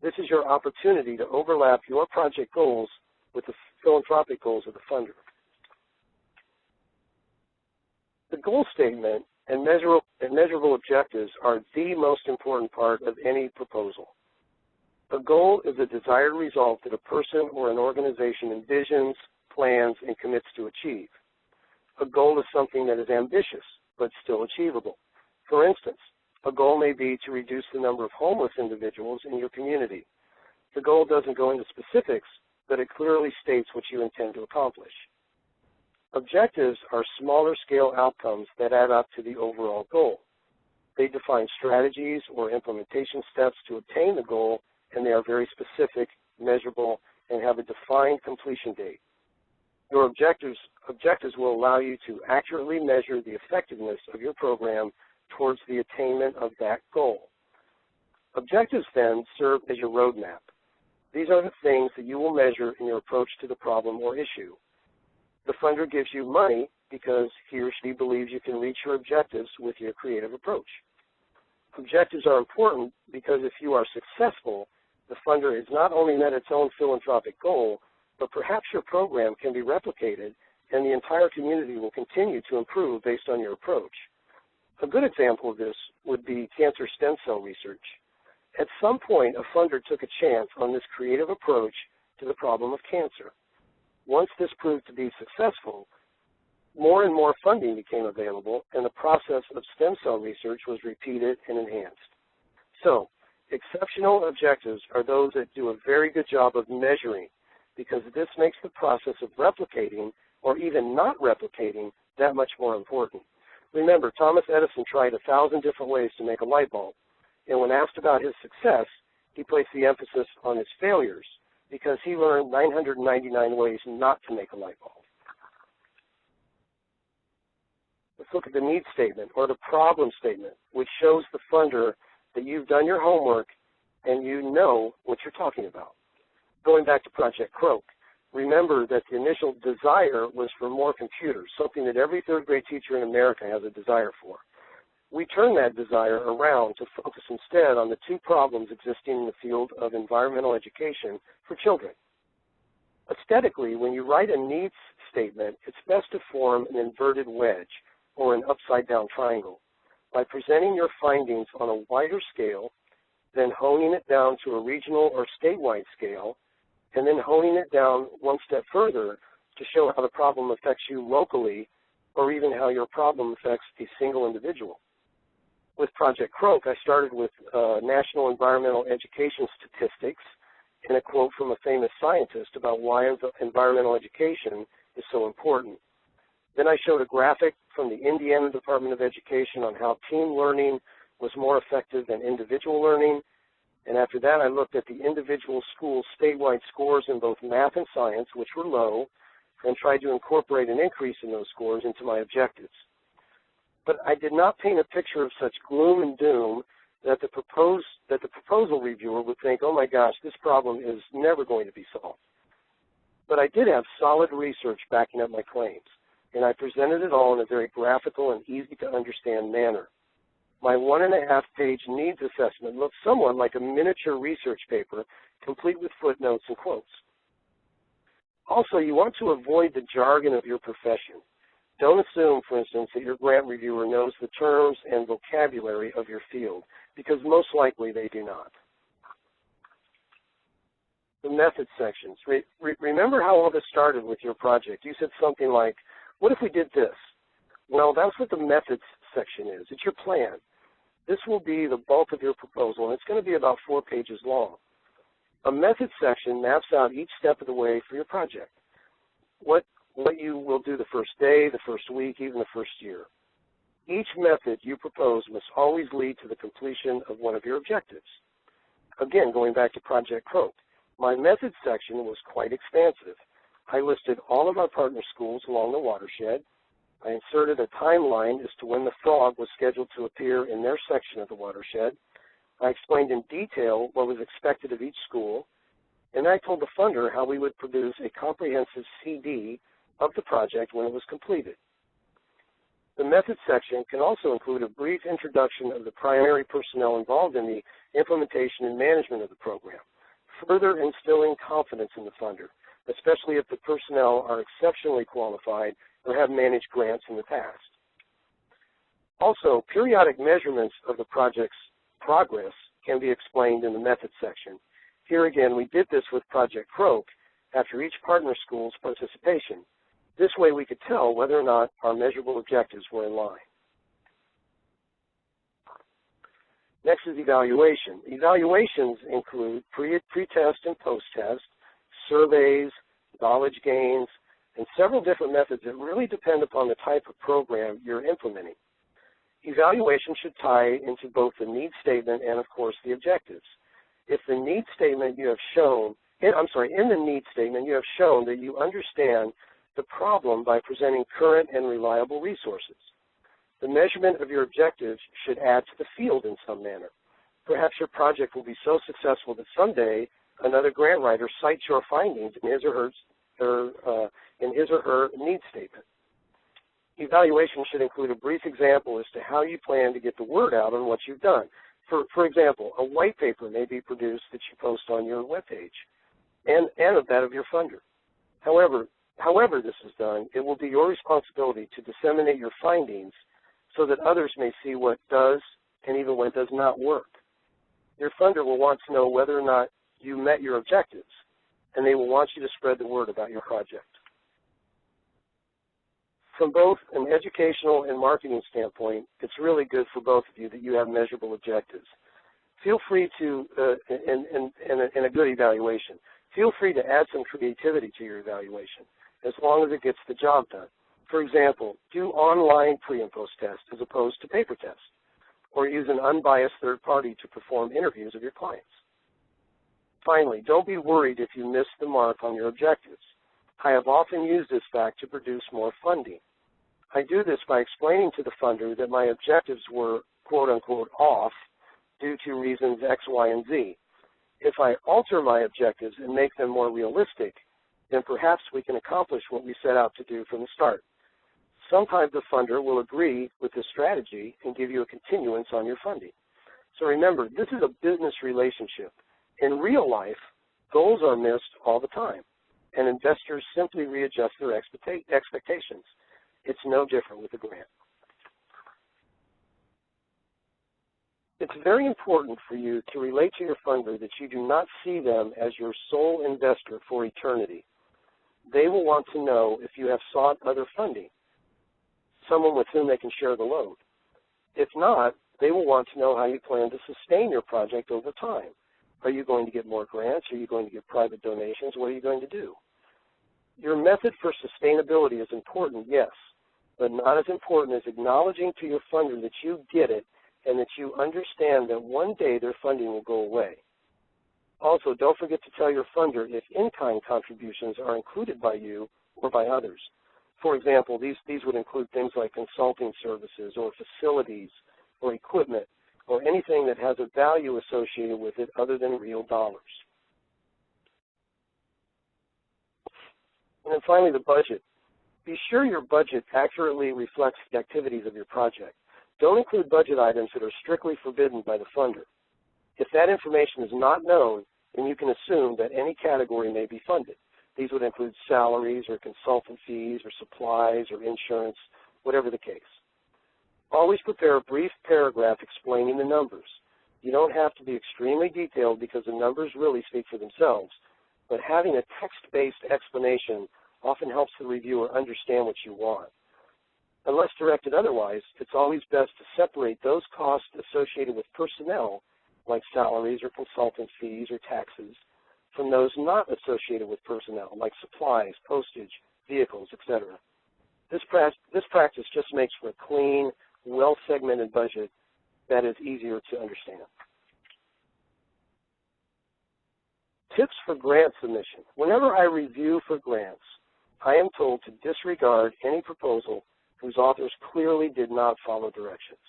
This is your opportunity to overlap your project goals with the philanthropic goals of the funder. The goal statement and measurable objectives are the most important part of any proposal. A goal is a desired result that a person or an organization envisions, plans, and commits to achieve. A goal is something that is ambitious, but still achievable. For instance, a goal may be to reduce the number of homeless individuals in your community. The goal doesn't go into specifics, but it clearly states what you intend to accomplish. Objectives are smaller scale outcomes that add up to the overall goal. They define strategies or implementation steps to obtain the goal, and they are very specific, measurable, and have a defined completion date. Your objectives will allow you to accurately measure the effectiveness of your program towards the attainment of that goal. Objectives then serve as your roadmap. These are the things that you will measure in your approach to the problem or issue. The funder gives you money because he or she believes you can reach your objectives with your creative approach. Objectives are important because if you are successful, the funder has not only met its own philanthropic goal, but perhaps your program can be replicated and the entire community will continue to improve based on your approach. A good example of this would be cancer stem cell research. At some point, a funder took a chance on this creative approach to the problem of cancer. Once this proved to be successful, more and more funding became available, and the process of stem cell research was repeated and enhanced. So, exceptional objectives are those that do a very good job of measuring, because this makes the process of replicating, or even not replicating, that much more important. Remember, Thomas Edison tried 1,000 different ways to make a light bulb, and when asked about his success, he placed the emphasis on his failures, because he learned 999 ways not to make a light bulb. Let's look at the need statement, or the problem statement, which shows the funder that you've done your homework and you know what you're talking about. Going back to Project Croak, remember that the initial desire was for more computers, something that every third grade teacher in America has a desire for. We turned that desire around to focus instead on the two problems existing in the field of environmental education for children. Aesthetically, when you write a needs statement, it's best to form an inverted wedge or an upside-down triangle by presenting your findings on a wider scale, then honing it down to a regional or statewide scale, and then honing it down one step further to show how the problem affects you locally or even how your problem affects a single individual. With Project Croak, I started with national environmental education statistics and a quote from a famous scientist about why environmental education is so important. Then I showed a graphic from the Indiana Department of Education on how team learning was more effective than individual learning. And after that, I looked at the individual school statewide scores in both math and science, which were low, and tried to incorporate an increase in those scores into my objectives. But I did not paint a picture of such gloom and doom that the proposal reviewer would think, oh my gosh, this problem is never going to be solved. But I did have solid research backing up my claims, and I presented it all in a very graphical and easy to understand manner. My 1.5-page needs assessment looked somewhat like a miniature research paper, complete with footnotes and quotes. Also, you want to avoid the jargon of your profession. Don't assume, for instance, that your grant reviewer knows the terms and vocabulary of your field, because most likely they do not. The method sections. Remember how all this started with your project. You said something like, what if we did this? Well, that's what the methods section is. It's your plan. This will be the bulk of your proposal, and it's going to be about 4 pages long. A method section maps out each step of the way for your project. What you will do the first day, the first week, even the first year. Each method you propose must always lead to the completion of one of your objectives. Again, going back to Project Croak, my method section was quite expansive. I listed all of our partner schools along the watershed. I inserted a timeline as to when the frog was scheduled to appear in their section of the watershed. I explained in detail what was expected of each school, and I told the funder how we would produce a comprehensive CD of the project when it was completed. The method section can also include a brief introduction of the primary personnel involved in the implementation and management of the program, further instilling confidence in the funder, especially if the personnel are exceptionally qualified or have managed grants in the past. Also, periodic measurements of the project's progress can be explained in the methods section. Here again, we did this with Project Croak after each partner school's participation. This way we could tell whether or not our measurable objectives were in line. Next is evaluation. Evaluations include pre-test and post-test, surveys, knowledge gains, and several different methods that really depend upon the type of program you're implementing. Evaluation should tie into both the needs statement and, of course, the objectives. If the needs statement you have shown, in the needs statement you have shown that you understand the problem by presenting current and reliable resources. The measurement of your objectives should add to the field in some manner. Perhaps your project will be so successful that someday another grant writer cites your findings in his or her needs statement. Evaluation should include a brief example as to how you plan to get the word out on what you've done. For example, a white paper may be produced that you post on your webpage and of that of your funder. However this is done, it will be your responsibility to disseminate your findings so that others may see what does and even what does not work. Your funder will want to know whether or not you met your objectives, and they will want you to spread the word about your project. From both an educational and marketing standpoint, it's really good for both of you that you have measurable objectives. Feel free to, in a good evaluation, feel free to add some creativity to your evaluation as long as it gets the job done. For example, do online pre- and post-tests as opposed to paper tests, or use an unbiased third party to perform interviews of your clients. Finally, don't be worried if you miss the mark on your objectives. I have often used this fact to produce more funding. I do this by explaining to the funder that my objectives were quote-unquote off due to reasons X, Y, and Z. If I alter my objectives and make them more realistic, then perhaps we can accomplish what we set out to do from the start. Sometimes the funder will agree with this strategy and give you a continuance on your funding. So remember, this is a business relationship. In real life, goals are missed all the time, and investors simply readjust their expectations. It's no different with a grant. It's very important for you to relate to your funder that you do not see them as your sole investor for eternity. They will want to know if you have sought other funding, someone with whom they can share the load. If not, they will want to know how you plan to sustain your project over time. Are you going to get more grants? Are you going to get private donations? What are you going to do? Your method for sustainability is important, yes, but not as important as acknowledging to your funder that you get it and that you understand that one day their funding will go away. Also, don't forget to tell your funder if in-kind contributions are included by you or by others. For example, these would include things like consulting services or facilities or equipment or anything that has a value associated with it other than real dollars. And then finally, the budget. Be sure your budget accurately reflects the activities of your project. Don't include budget items that are strictly forbidden by the funder. If that information is not known, then you can assume that any category may be funded. These would include salaries or consultant fees or supplies or insurance, whatever the case. Always prepare a brief paragraph explaining the numbers. You don't have to be extremely detailed because the numbers really speak for themselves, but having a text-based explanation often helps the reviewer understand what you want. Unless directed otherwise, it's always best to separate those costs associated with personnel, like salaries or consultant fees or taxes, from those not associated with personnel, like supplies, postage, vehicles, etc. This practice just makes for a clean, well-segmented budget that is easier to understand. Tips for grant submission. Whenever I review for grants, I am told to disregard any proposal whose authors clearly did not follow directions.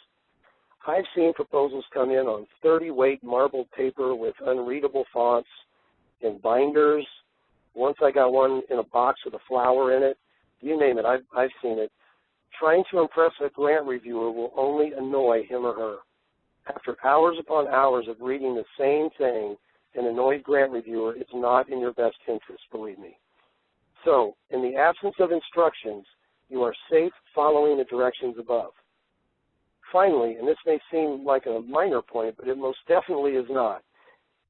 I've seen proposals come in on 30-weight marbled paper with unreadable fonts, in binders. Once I got one in a box with a flower in it. You name it, I've seen it. Trying to impress a grant reviewer will only annoy him or her. After hours upon hours of reading the same thing, an annoyed grant reviewer is not in your best interest, believe me. So, in the absence of instructions, you are safe following the directions above. Finally, and this may seem like a minor point, but it most definitely is not,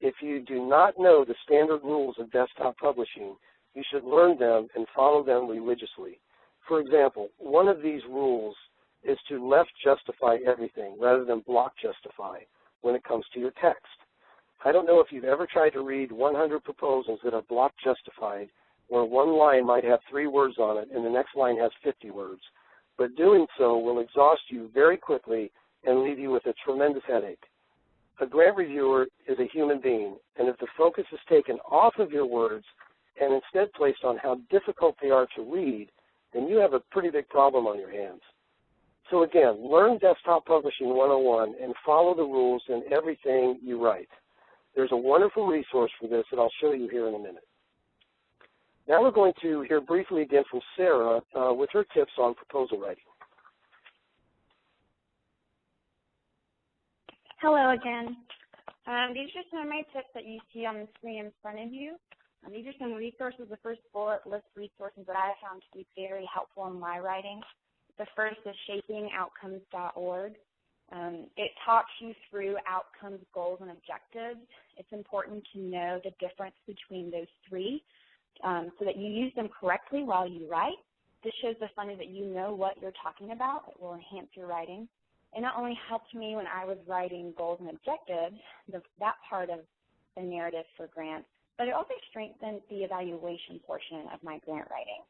if you do not know the standard rules of desktop publishing, you should learn them and follow them religiously. For example, one of these rules is to left justify everything rather than block justify when it comes to your text. I don't know if you've ever tried to read 100 proposals that are block justified, where one line might have 3 words on it and the next line has 50 words, but doing so will exhaust you very quickly and leave you with a tremendous headache. A grant reviewer is a human being, and if the focus is taken off of your words and instead placed on how difficult they are to read, then you have a pretty big problem on your hands. So again, learn Desktop Publishing 101 and follow the rules in everything you write. There's a wonderful resource for this that I'll show you here in a minute. Now we're going to hear briefly again from Sarah with her tips on proposal writing. Hello again. These are some of my tips that you see on the screen in front of you. These are some resources. The first bullet lists resources that I found to be very helpful in my writing. The first is shapingoutcomes.org. It talks you through outcomes, goals, and objectives. It's important to know the difference between those three so that you use them correctly while you write. This shows the funder that you know what you're talking about. It will enhance your writing. It not only helped me when I was writing goals and objectives, that part of the narrative for grants, but it also strengthened the evaluation portion of my grant writing.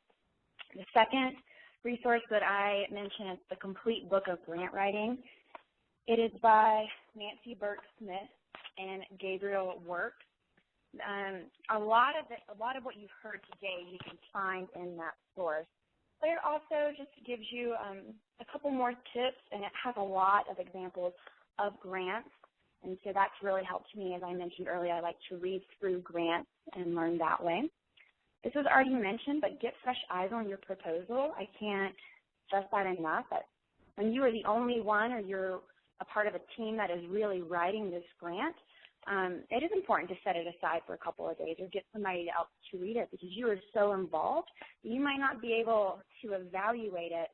The second resource that I mentioned is the Complete Book of Grant Writing. It is by Nancy Burke-Smith and Gabriel Works. A lot of what you've heard today you can find in that source. But it also just gives you a couple more tips, and it has a lot of examples of grants. And so that's really helped me. As I mentioned earlier, I like to read through grants and learn that way. This was already mentioned, but get fresh eyes on your proposal. I can't stress that enough. That when you are the only one or you're a part of a team that is really writing this grant, it is important to set it aside for a couple of days or get somebody else to read it because you are so involved that you might not be able to evaluate it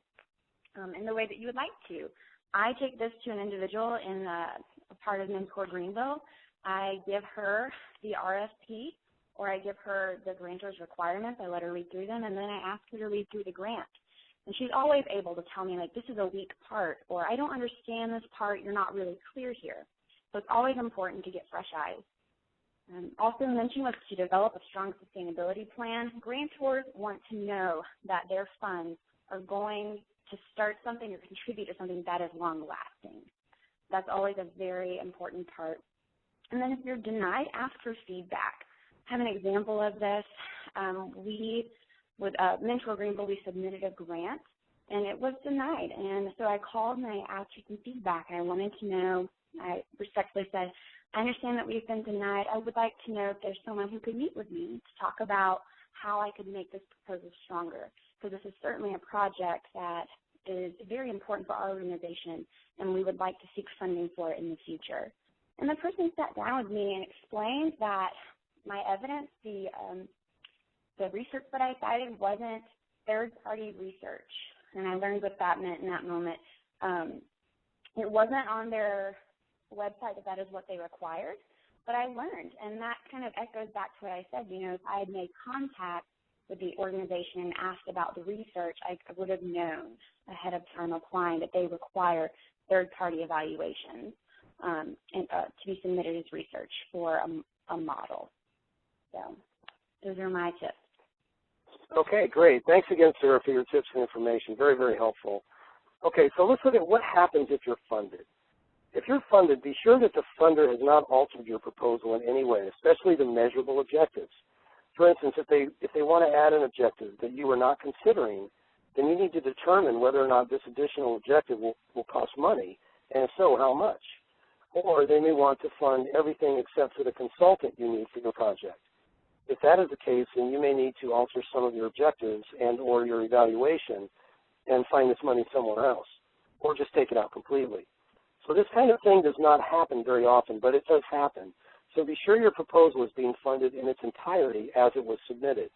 in the way that you would like to. I take this to an individual in a part of Mentor Greenville. I give her the RFP or I give her the grantor's requirements. I let her read through them, and then I ask her to read through the grant. And she's always able to tell me, like, this is a weak part, or I don't understand this part. You're not really clear here. So it's always important to get fresh eyes. Also mentioned was to develop a strong sustainability plan. Grantors want to know that their funds are going to start something or contribute to something that is long-lasting. That's always a very important part. And then if you're denied, ask for feedback. I have an example of this. With Mentor Greenville, we submitted a grant, and it was denied. And so I called and I asked for some feedback. I wanted to know I respectfully said, I understand that we've been denied. I would like to know if there's someone who could meet with me to talk about how I could make this proposal stronger, because this is certainly a project that is very important for our organization, and we would like to seek funding for it in the future. And the person sat down with me and explained that my evidence, the research that I cited wasn't third-party research, and I learned what that meant in that moment. It wasn't on their website that is what they required, but I learned, and that kind of echoes back to what I said. If I had made contact with the organization and asked about the research, I would have known ahead of time applying that they require third-party evaluations to be submitted as research for a model. So those are my tips. Okay, great. Thanks again, Sarah, for your tips and information. Very, very helpful. Okay, so let's look at what happens if you're funded. If you're funded, be sure that the funder has not altered your proposal in any way, especially the measurable objectives. For instance, if they want to add an objective that you are not considering, then you need to determine whether or not this additional objective will cost money, and if so, how much. Or they may want to fund everything except for the consultant you need for your project. If that is the case, then you may need to alter some of your objectives and or your evaluation and find this money somewhere else, or just take it out completely. So this kind of thing does not happen very often, but it does happen. So be sure your proposal is being funded in its entirety as it was submitted.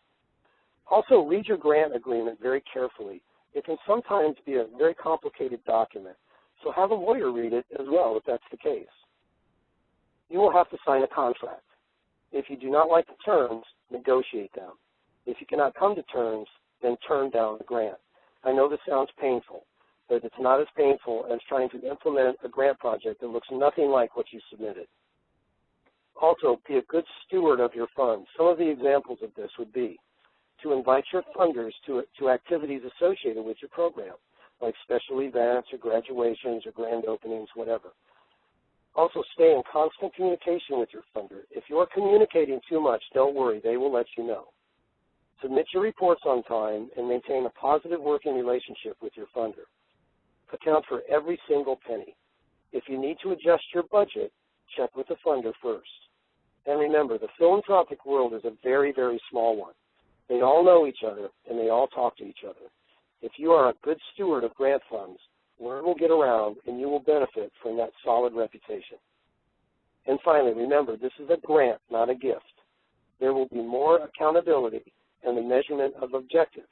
Also, read your grant agreement very carefully. It can sometimes be a very complicated document, so have a lawyer read it as well if that's the case. You will have to sign a contract. If you do not like the terms, negotiate them. If you cannot come to terms, then turn down the grant. I know this sounds painful, but it's not as painful as trying to implement a grant project that looks nothing like what you submitted. Also, be a good steward of your funds. Some of the examples of this would be to invite your funders to activities associated with your program, like special events or graduations or grand openings, whatever. Also, stay in constant communication with your funder. If you're communicating too much, don't worry, they will let you know. Submit your reports on time and maintain a positive working relationship with your funder. Account for every single penny. If you need to adjust your budget, check with the funder first. And remember, the philanthropic world is a very, very small one. They all know each other, and they all talk to each other. If you are a good steward of grant funds, word will get around, and you will benefit from that solid reputation. And finally, remember, this is a grant, not a gift. There will be more accountability and the measurement of objectives.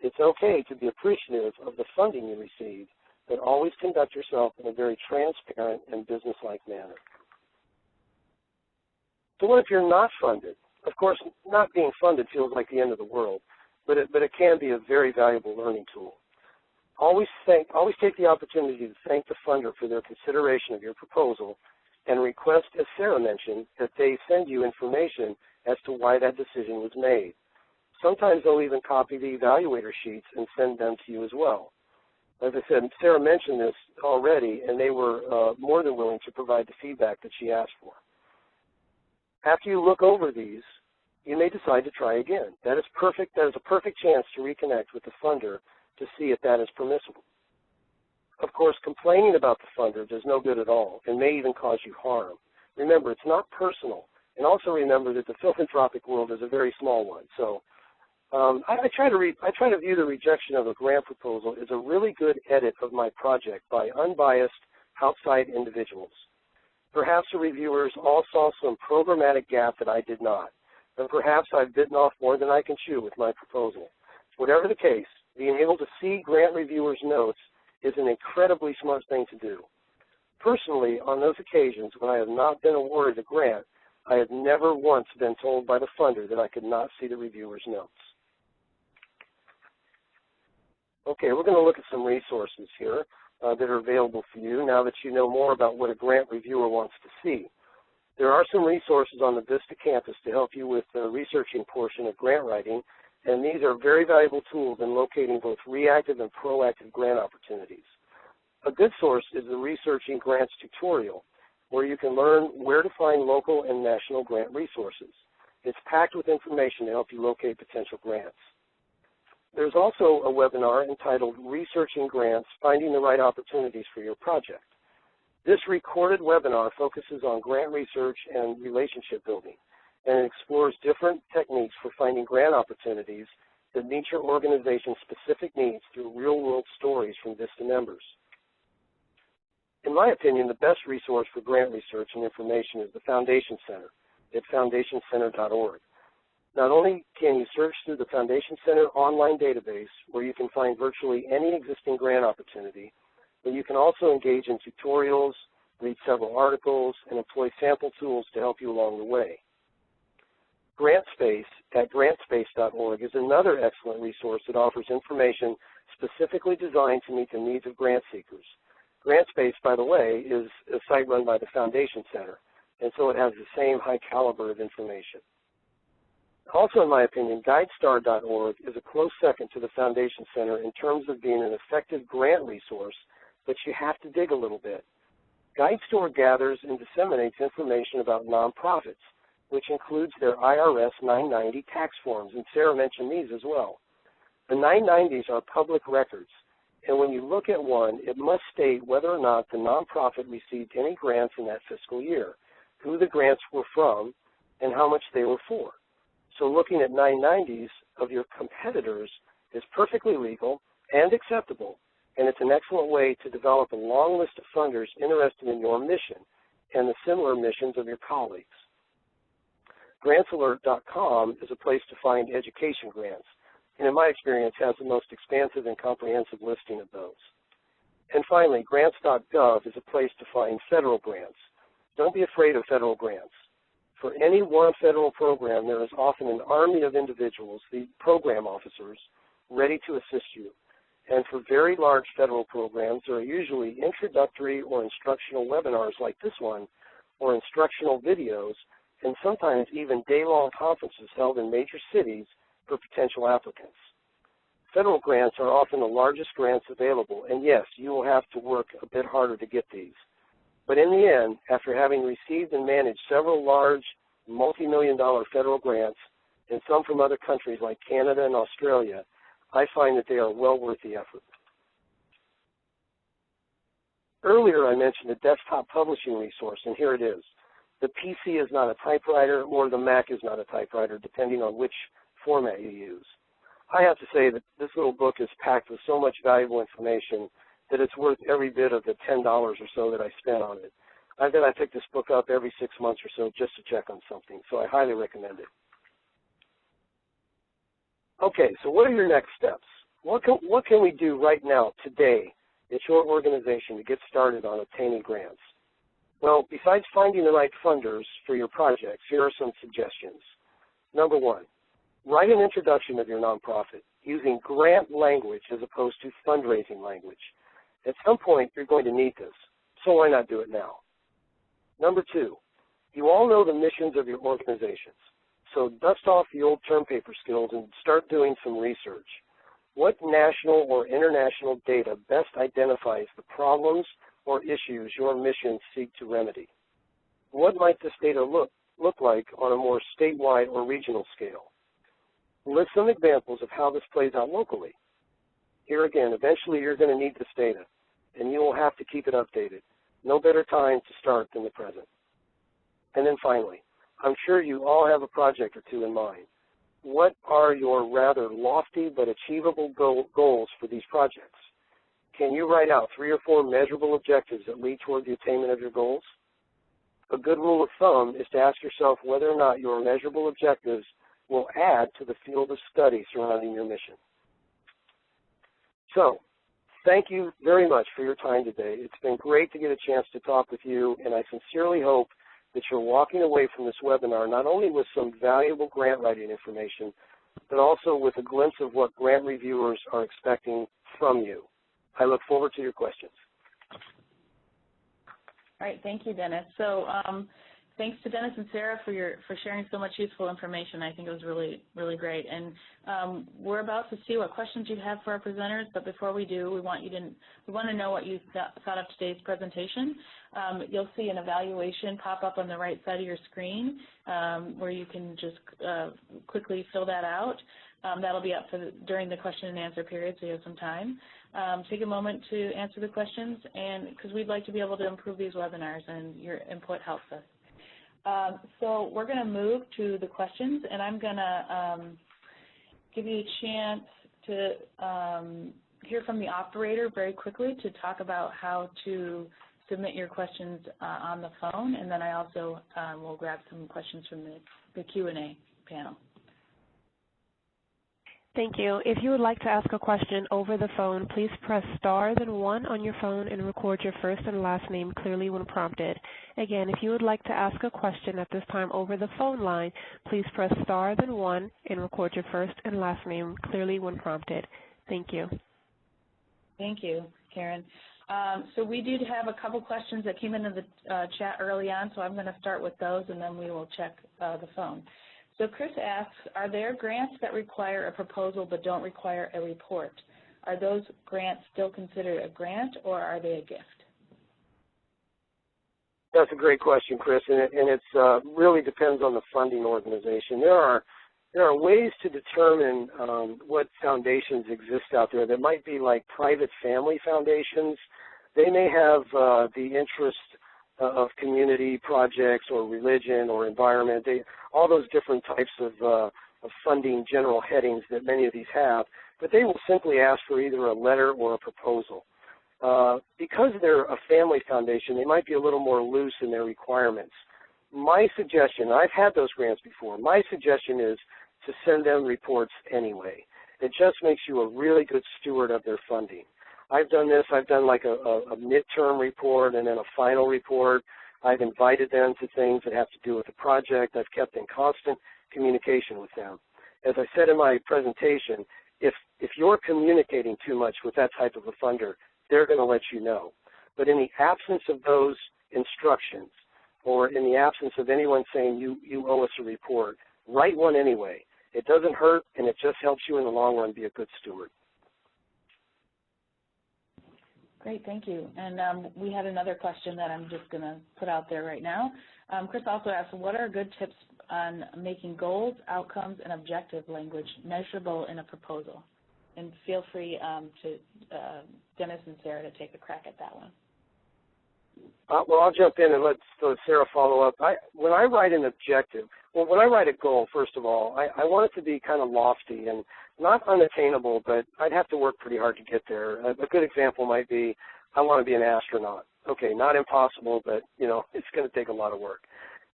It's okay to be appreciative of the funding you receive, but always conduct yourself in a very transparent and businesslike manner. So what if you're not funded? Of course, not being funded feels like the end of the world, but it can be a very valuable learning tool. Always take the opportunity to thank the funder for their consideration of your proposal and request, as Sarah mentioned, that they send you information as to why that decision was made. Sometimes they'll even copy the evaluator sheets and send them to you as well. As I said, Sarah mentioned this already, and they were more than willing to provide the feedback that she asked for. After you look over these, you may decide to try again. That is perfect. That is a perfect chance to reconnect with the funder to see if that is permissible. Of course, complaining about the funder does no good at all and may even cause you harm. Remember, it's not personal. And also remember that the philanthropic world is a very small one. So I try to view the rejection of a grant proposal as a really good edit of my project by unbiased outside individuals. Perhaps the reviewers all saw some programmatic gap that I did not, and perhaps I've bitten off more than I can chew with my proposal. Whatever the case, being able to see grant reviewers' notes is an incredibly smart thing to do. Personally, on those occasions when I have not been awarded a grant, I have never once been told by the funder that I could not see the reviewer's notes. Okay, we're going to look at some resources here that are available for you now that you know more about what a grant reviewer wants to see. There are some resources on the Vista campus to help you with the researching portion of grant writing, and these are very valuable tools in locating both reactive and proactive grant opportunities. A good source is the Researching Grants tutorial, where you can learn where to find local and national grant resources. It's packed with information to help you locate potential grants. There's also a webinar entitled Researching Grants, Finding the Right Opportunities for Your Project. This recorded webinar focuses on grant research and relationship building, and it explores different techniques for finding grant opportunities that meet your organization's specific needs through real-world stories from VISTA members. In my opinion, the best resource for grant research and information is the Foundation Center at foundationcenter.org. Not only can you search through the Foundation Center online database where you can find virtually any existing grant opportunity, but you can also engage in tutorials, read several articles, and employ sample tools to help you along the way. GrantSpace at grantspace.org is another excellent resource that offers information specifically designed to meet the needs of grant seekers. GrantSpace, by the way, is a site run by the Foundation Center, and so it has the same high caliber of information. Also, in my opinion, GuideStar.org is a close second to the Foundation Center in terms of being an effective grant resource, but you have to dig a little bit. GuideStar gathers and disseminates information about nonprofits, which includes their IRS 990 tax forms, and Sarah mentioned these as well. The 990s are public records, and when you look at one, it must state whether or not the nonprofit received any grants in that fiscal year, who the grants were from, and how much they were for. So looking at 990s of your competitors is perfectly legal and acceptable, and it's an excellent way to develop a long list of funders interested in your mission and the similar missions of your colleagues. GrantsAlert.com is a place to find education grants, and in my experience has the most expansive and comprehensive listing of those. And finally, grants.gov is a place to find federal grants. Don't be afraid of federal grants. For any one federal program, there is often an army of individuals, the program officers, ready to assist you. And for very large federal programs, there are usually introductory or instructional webinars like this one, or instructional videos, and sometimes even day-long conferences held in major cities for potential applicants. Federal grants are often the largest grants available, and yes, you will have to work a bit harder to get these. But in the end, after having received and managed several large, multi-million-dollar federal grants, and some from other countries like Canada and Australia, I find that they are well worth the effort. Earlier, I mentioned a desktop publishing resource, and here it is. The PC is not a typewriter, or the Mac is not a typewriter, depending on which format you use. I have to say that this little book is packed with so much valuable information that it's worth every bit of the $10 or so that I spent on it. I pick this book up every 6 months or so just to check on something, so I highly recommend it. Okay, so what are your next steps? What can we do right now, today, at your organization to get started on obtaining grants? Well, besides finding the right funders for your projects, here are some suggestions. Number one, write an introduction of your nonprofit using grant language as opposed to fundraising language. At some point, you're going to need this, so why not do it now? Number two, you all know the missions of your organizations, so dust off the old term paper skills and start doing some research. What national or international data best identifies the problems or issues your missions seek to remedy? What might this data look like on a more statewide or regional scale? List some examples of how this plays out locally. Here again, eventually you're going to need this data, and you will have to keep it updated. No better time to start than the present. And then finally, I'm sure you all have a project or two in mind. What are your rather lofty but achievable goals for these projects? Can you write out 3 or 4 measurable objectives that lead toward the attainment of your goals? A good rule of thumb is to ask yourself whether or not your measurable objectives will add to the field of study surrounding your mission. So, thank you very much for your time today. It's been great to get a chance to talk with you, and I sincerely hope that you're walking away from this webinar not only with some valuable grant writing information, but also with a glimpse of what grant reviewers are expecting from you. I look forward to your questions. All right, thank you, Dennis. So thanks to Dennis and Sarah for sharing so much useful information. I think it was really, really great. And we're about to see what questions you have for our presenters, but before we do, we want to know what you thought of today's presentation. You'll see an evaluation pop up on the right side of your screen where you can just quickly fill that out. That'll be up during the question and answer period, so you have some time. Take a moment to answer the questions, and because we'd like to be able to improve these webinars, and your input helps us. So we're going to move to the questions, and I'm going to give you a chance to hear from the operator very quickly to talk about how to submit your questions on the phone, and then I also will grab some questions from the Q&A panel. Thank you. If you would like to ask a question over the phone, please press star then 1 on your phone and record your first and last name clearly when prompted. Again, if you would like to ask a question at this time over the phone line, please press star then 1 and record your first and last name clearly when prompted. Thank you. Thank you, Karen. So we do have a couple questions that came into the chat early on, so I'm going to start with those, and then we will check the phone. So Chris asks, are there grants that require a proposal but don't require a report? Are those grants still considered a grant, or are they a gift? That's a great question, Chris, and it really depends on the funding organization. There are ways to determine what foundations exist out there that might be like private family foundations. They may have the interest of community projects or religion or environment, all those different types of funding general headings that many of these have, but they will simply ask for either a letter or a proposal. Because they're a family foundation, they might be a little more loose in their requirements. My suggestion, I've had those grants before, my suggestion is to send them reports anyway. It just makes you a really good steward of their funding. I've done this. I've done like a midterm report and then a final report. I've invited them to things that have to do with the project. I've kept in constant communication with them. As I said in my presentation, if you're communicating too much with that type of a funder, they're going to let you know. But in the absence of those instructions, or in the absence of anyone saying you owe us a report, write one anyway. It doesn't hurt, and it just helps you in the long run be a good steward. Great, thank you. And we had another question that I'm just going to put out there right now. Chris also asked, what are good tips on making goals, outcomes, and objective language measurable in a proposal? And feel free to Dennis and Sarah to take a crack at that one. Well, I'll jump in and let Sarah follow up. When I write an objective, when I write a goal, first of all, I want it to be kind of lofty and not unattainable, but I'd have to work pretty hard to get there. A good example might be, I want to be an astronaut. Okay, not impossible, but it's going to take a lot of work.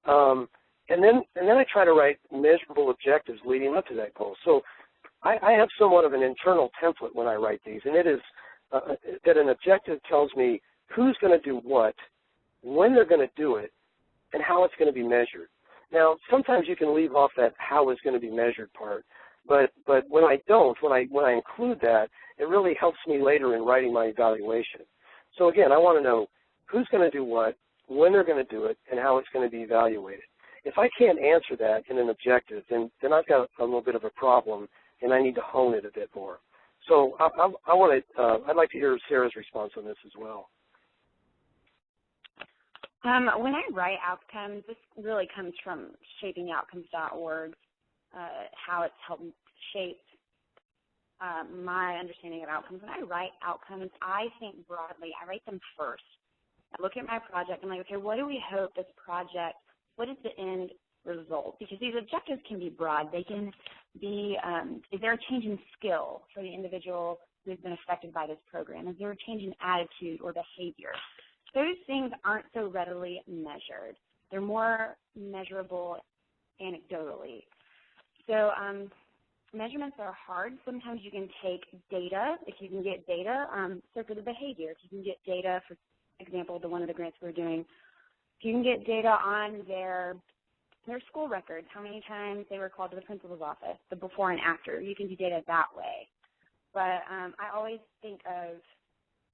And then I try to write measurable objectives leading up to that goal. So I have somewhat of an internal template when I write these, and it is that an objective tells me who's going to do what, when they're going to do it, and how it's going to be measured. Now, sometimes you can leave off that how it's going to be measured part, but when I don't, when I include that, it really helps me later in writing my evaluation. So again, I want to know who's going to do what, when they're going to do it, and how it's going to be evaluated. If I can't answer that in an objective, then I've got a little bit of a problem, and I need to hone it a bit more. So I'd like to hear Sarah's response on this as well. When I write outcomes, this really comes from shapingoutcomes.org, how it's helped shape my understanding of outcomes. When I write outcomes, I think broadly. I write them first. I look at my project. I'm like, okay, what do we hope this project, what is the end result? Because these objectives can be broad. They can be, is there a change in skill for the individual who has been affected by this program? Is there a change in attitude or behavior? Those things aren't so readily measured. They're more measurable anecdotally. So measurements are hard. Sometimes you can take data, if you can get data, so for the behavior, if you can get data, for example, one of the grants we're doing, if you can get data on their school records, how many times they were called to the principal's office, the before and after, you can do data that way. But I always think of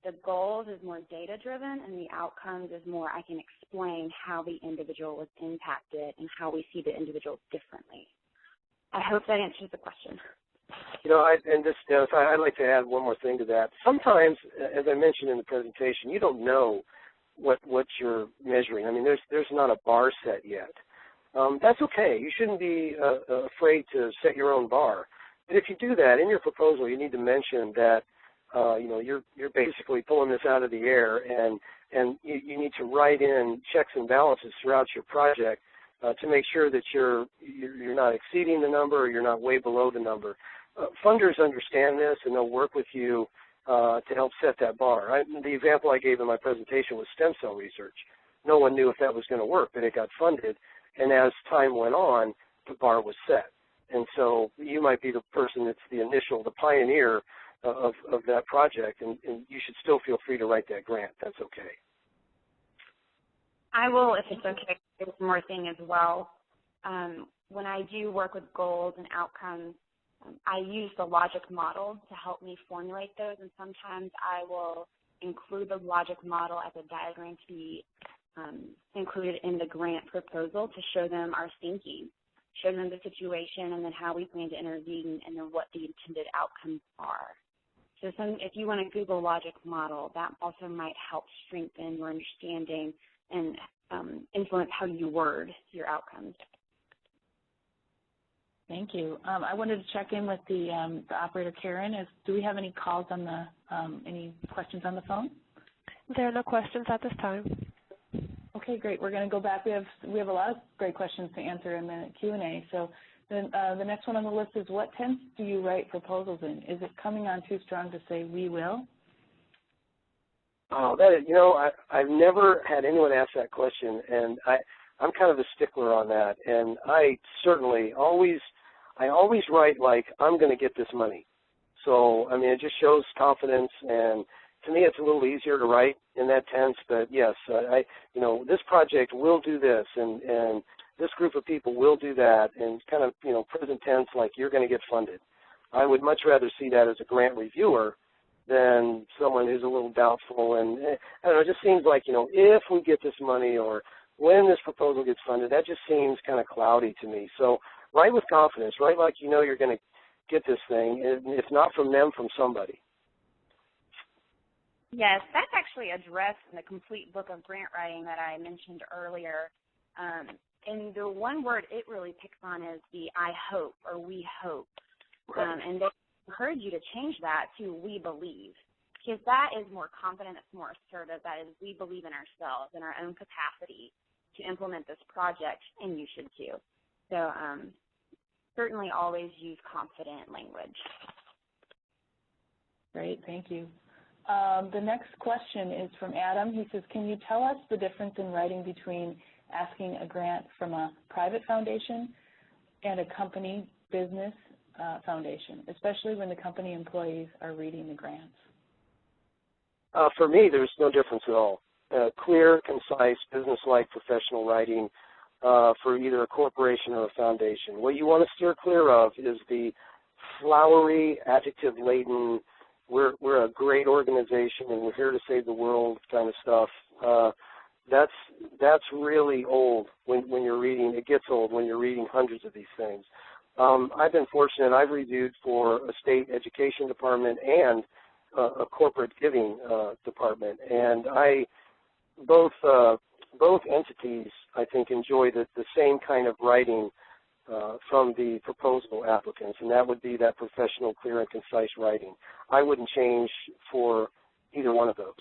The goals is more data-driven, and the outcomes is more I can explain how the individual was impacted and how we see the individual differently. I hope that answers the question. You know, I'd like to add one more thing to that. Sometimes, as I mentioned in the presentation, you don't know what you're measuring. I mean, there's not a bar set yet. That's okay. You shouldn't be afraid to set your own bar. But if you do that in your proposal, you need to mention that you know, you're basically pulling this out of the air, and you need to write in checks and balances throughout your project to make sure that you're not exceeding the number or you're not way below the number. Funders understand this, and they'll work with you to help set that bar. The example I gave in my presentation was stem cell research. No one knew if that was going to work, but it got funded, and as time went on, the bar was set. And so you might be the person that's the pioneer of that project, and you should still feel free to write that grant. That's okay. I will, if it's okay, say one more thing as well. When I do work with goals and outcomes, I use the logic model to help me formulate those, and sometimes I will include the logic model as a diagram to be included in the grant proposal to show them our thinking, show them the situation, and then how we plan to intervene, and then what the intended outcomes are. So if you want to Google logic model, that also might help strengthen your understanding and influence how you word your outcomes. Thank you. I wanted to check in with the operator, Karen. Do we have any calls on the any questions on the phone? There are no questions at this time. Okay, great. We're going to go back. We have a lot of great questions to answer in the Q&A. So the next one on the list is, what tense do you write proposals in? Is it coming on too strong to say we will? Oh, I've never had anyone ask that question, and I'm kind of a stickler on that. And I certainly always write like I'm going to get this money. So I mean, it just shows confidence, and to me, it's a little easier to write in that tense. But yes, this project will do this, and this group of people will do that, and kind of present tense like you're going to get funded. I would much rather see that as a grant reviewer than someone who's a little doubtful. And I don't know, it just seems like if we get this money or when this proposal gets funded, that just seems kind of cloudy to me. So write with confidence, write like you're going to get this thing, and if not from them, from somebody. Yes, that's actually addressed in the complete book of grant writing that I mentioned earlier. And the one word it really picks on is the I hope or we hope. Right. And they encourage you to change that to we believe, because that is more confident, it's more assertive. That is, we believe in ourselves and our own capacity to implement this project, and you should too. So certainly always use confident language. Great, thank you. The next question is from Adam. He says, can you tell us the difference in writing between asking a grant from a private foundation and a company business foundation, especially when the company employees are reading the grants? For me, there's no difference at all. Clear, concise, business-like professional writing for either a corporation or a foundation. What you want to steer clear of is the flowery, adjective-laden, we're a great organization and we're here to save the world kind of stuff. That's really old when you're reading. It gets old when you're reading hundreds of these things. I've been fortunate. I've reviewed for a state education department and a corporate giving department, and both entities, I think, enjoy the same kind of writing from the proposal applicants, and that would be that professional, clear, and concise writing. I wouldn't change for either one of those.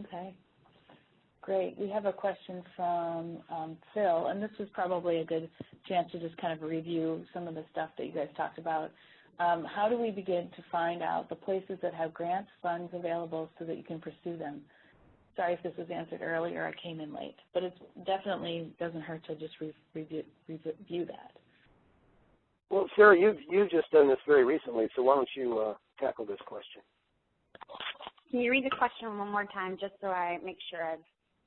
Okay, great. We have a question from Phil, and this is probably a good chance to just kind of review some of the stuff that you guys talked about. How do we begin to find out the places that have grants, funds available so that you can pursue them? Sorry if this was answered earlier. I came in late, but it definitely doesn't hurt to just review that. Well, Sarah, you've just done this very recently, so why don't you tackle this question? Can you read the question one more time just so I make sure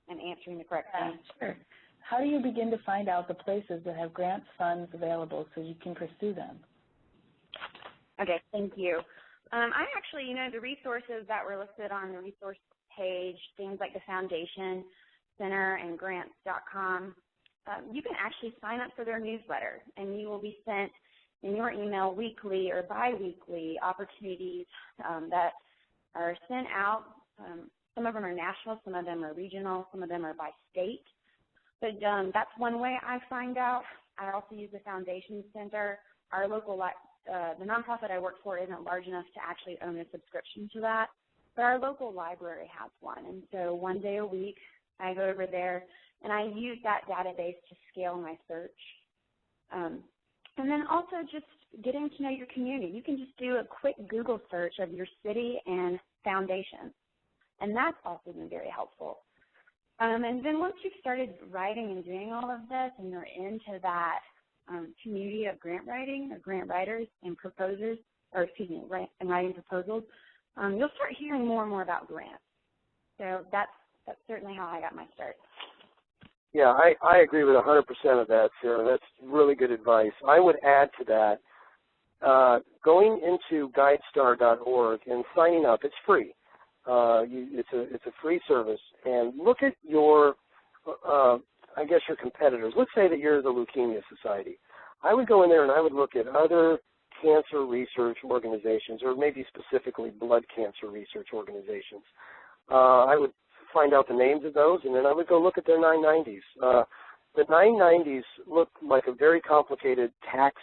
I'm answering the correct thing? Sure. How do you begin to find out the places that have grants, funds available so you can pursue them? Okay, thank you. I actually, the resources that were listed on the resource page, things like the Foundation Center and grants.com, you can actually sign up for their newsletter, and you will be sent in your email weekly or biweekly opportunities that are sent out. Some of them are national, some of them are regional, some of them are by state. But that's one way I find out. I also use the Foundation Center. Our local, the nonprofit I work for isn't large enough to actually own a subscription to that, but our local library has one. And so one day a week, I go over there, and I use that database to scale my search. And then also just getting to know your community. You can just do a quick Google search of your city and foundation, and that's also been very helpful. And then once you've started writing and doing all of this and you're into that community of grant writing or grant writers and proposers, or excuse me, and writing proposals, you'll start hearing more and more about grants. So that's certainly how I got my start. Yeah, I agree with 100% of that, Sarah. That's really good advice. I would add to that, going into GuideStar.org and signing up. It's free. It's a free service. And look at your, I guess, your competitors. Let's say that you're the Leukemia Society. I would go in there and I would look at other cancer research organizations, or maybe specifically blood cancer research organizations. I would find out the names of those, and then I would go look at their 990s. The 990s look like a very complicated tax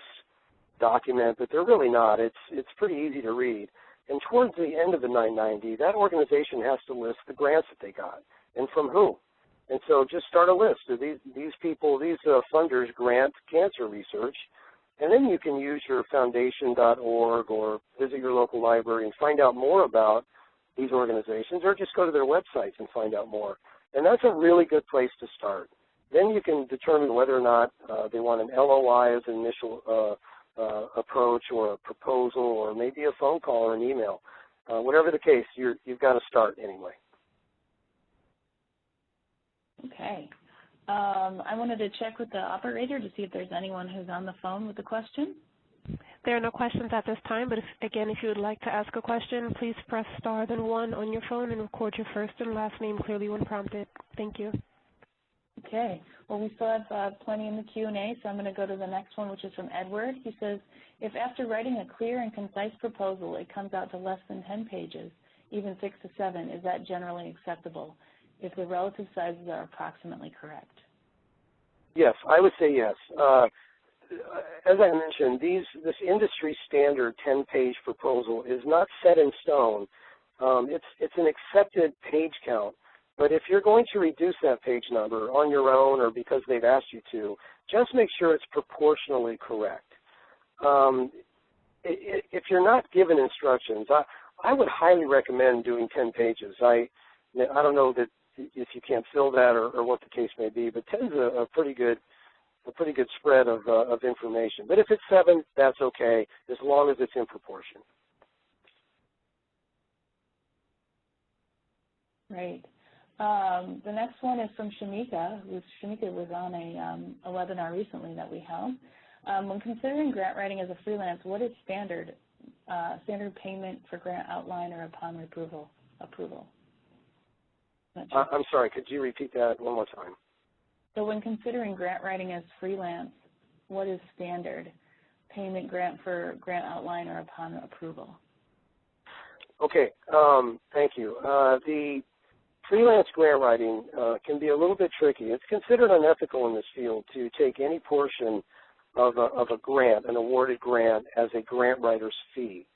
document, but they're really not. It's pretty easy to read. And towards the end of the 990, that organization has to list the grants that they got and from whom. And so just start a list of these people, these funders grant cancer research, and then you can use your foundation.org or visit your local library and find out more about these organizations, or just go to their websites and find out more. And that's a really good place to start. Then you can determine whether or not they want an LOI as an initial approach, or a proposal, or maybe a phone call or an email. Whatever the case, you've got to start anyway. Okay. I wanted to check with the operator to see if there's anyone who's on the phone with a question. There are no questions at this time, but if you would like to ask a question, please press star then 1 on your phone and record your first and last name clearly when prompted. Thank you. Okay. Well, we still have plenty in the Q&A, so I'm going to go to the next one, which is from Edward. He says, if after writing a clear and concise proposal, it comes out to less than 10 pages, even 6 to 7, is that generally acceptable if the relative sizes are approximately correct? Yes, I would say yes. As I mentioned, this industry standard 10-page proposal is not set in stone. It's an accepted page count. But if you're going to reduce that page number on your own or because they've asked you to, just make sure it's proportionally correct. If you're not given instructions, I would highly recommend doing 10 pages. I don't know that if you can't fill that or what the case may be, but 10 is a pretty good spread of information. But if it's 7, that's okay, as long as it's in proportion. Right. The next one is from Shamika. Shamika was on a webinar recently that we held. When considering grant writing as a freelance, what is standard payment for grant outline or upon approval? I'm sorry, could you repeat that one more time? So when considering grant writing as freelance, what is standard payment for grant outline or upon approval? Okay, thank you. The freelance grant writing can be a little bit tricky. It's considered unethical in this field to take any portion of a grant, an awarded grant, as a grant writer's fee.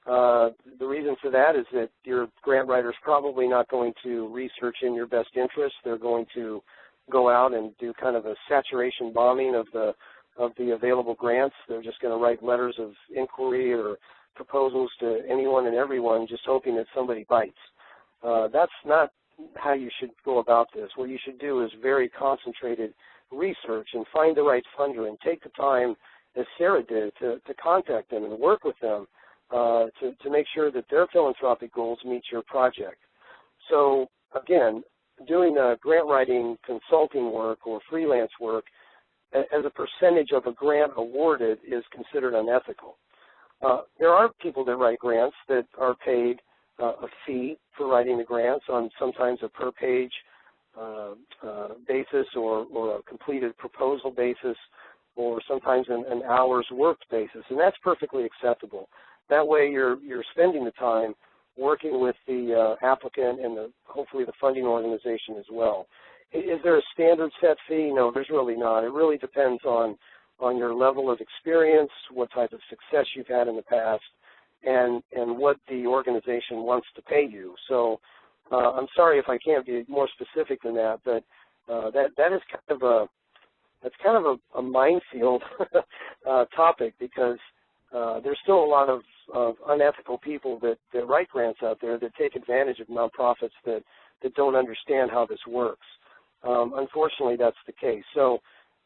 The reason for that is that your grant writer's probably not going to research in your best interest. They're going to go out and do kind of a saturation bombing of the available grants. They're just going to write letters of inquiry or proposals to anyone and everyone, just hoping that somebody bites. That's not how you should go about this. What you should do is very concentrated research and find the right funder and take the time, as Sarah did, to contact them and work with them to make sure that their philanthropic goals meet your project. So, again, doing grant writing consulting work or freelance work as a percentage of a grant awarded is considered unethical. There are people that write grants that are paid a fee for writing the grants on sometimes a per-page basis or a completed proposal basis or sometimes an hour's worked basis, and that's perfectly acceptable. That way you're spending the time working with the applicant and hopefully the funding organization as well. Is there a standard set fee? No, there's really not. It really depends on your level of experience, what type of success you've had in the past, and what the organization wants to pay you. So I'm sorry if I can't be more specific than that, but that is kind of a minefield topic, because there's still a lot of unethical people that write grants out there that take advantage of nonprofits that don't understand how this works. Unfortunately, that's the case. So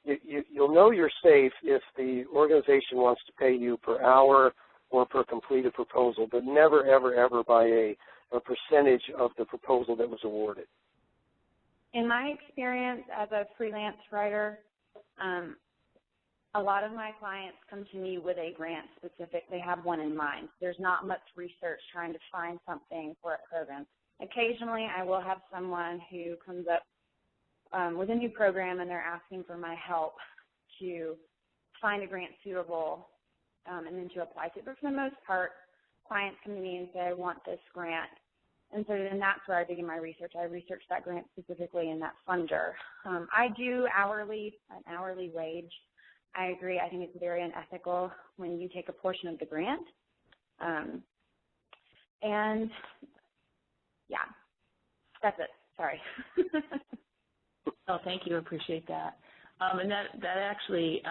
you'll know you're safe if the organization wants to pay you per hour or per completed proposal, but never, ever, ever by a percentage of the proposal that was awarded. In my experience as a freelance writer, a lot of my clients come to me with a grant specific. They have one in mind. There's not much research trying to find something for a program. Occasionally, I will have someone who comes up with a new program and they're asking for my help to find a grant suitable and then to apply to it. But for the most part, clients come to me and say, I want this grant. And so then that's where I begin my research. I research that grant specifically and that funder. I do an hourly wage. I agree. I think it's very unethical when you take a portion of the grant. And, yeah, that's it. Sorry. Oh, thank you. I appreciate that. And that actually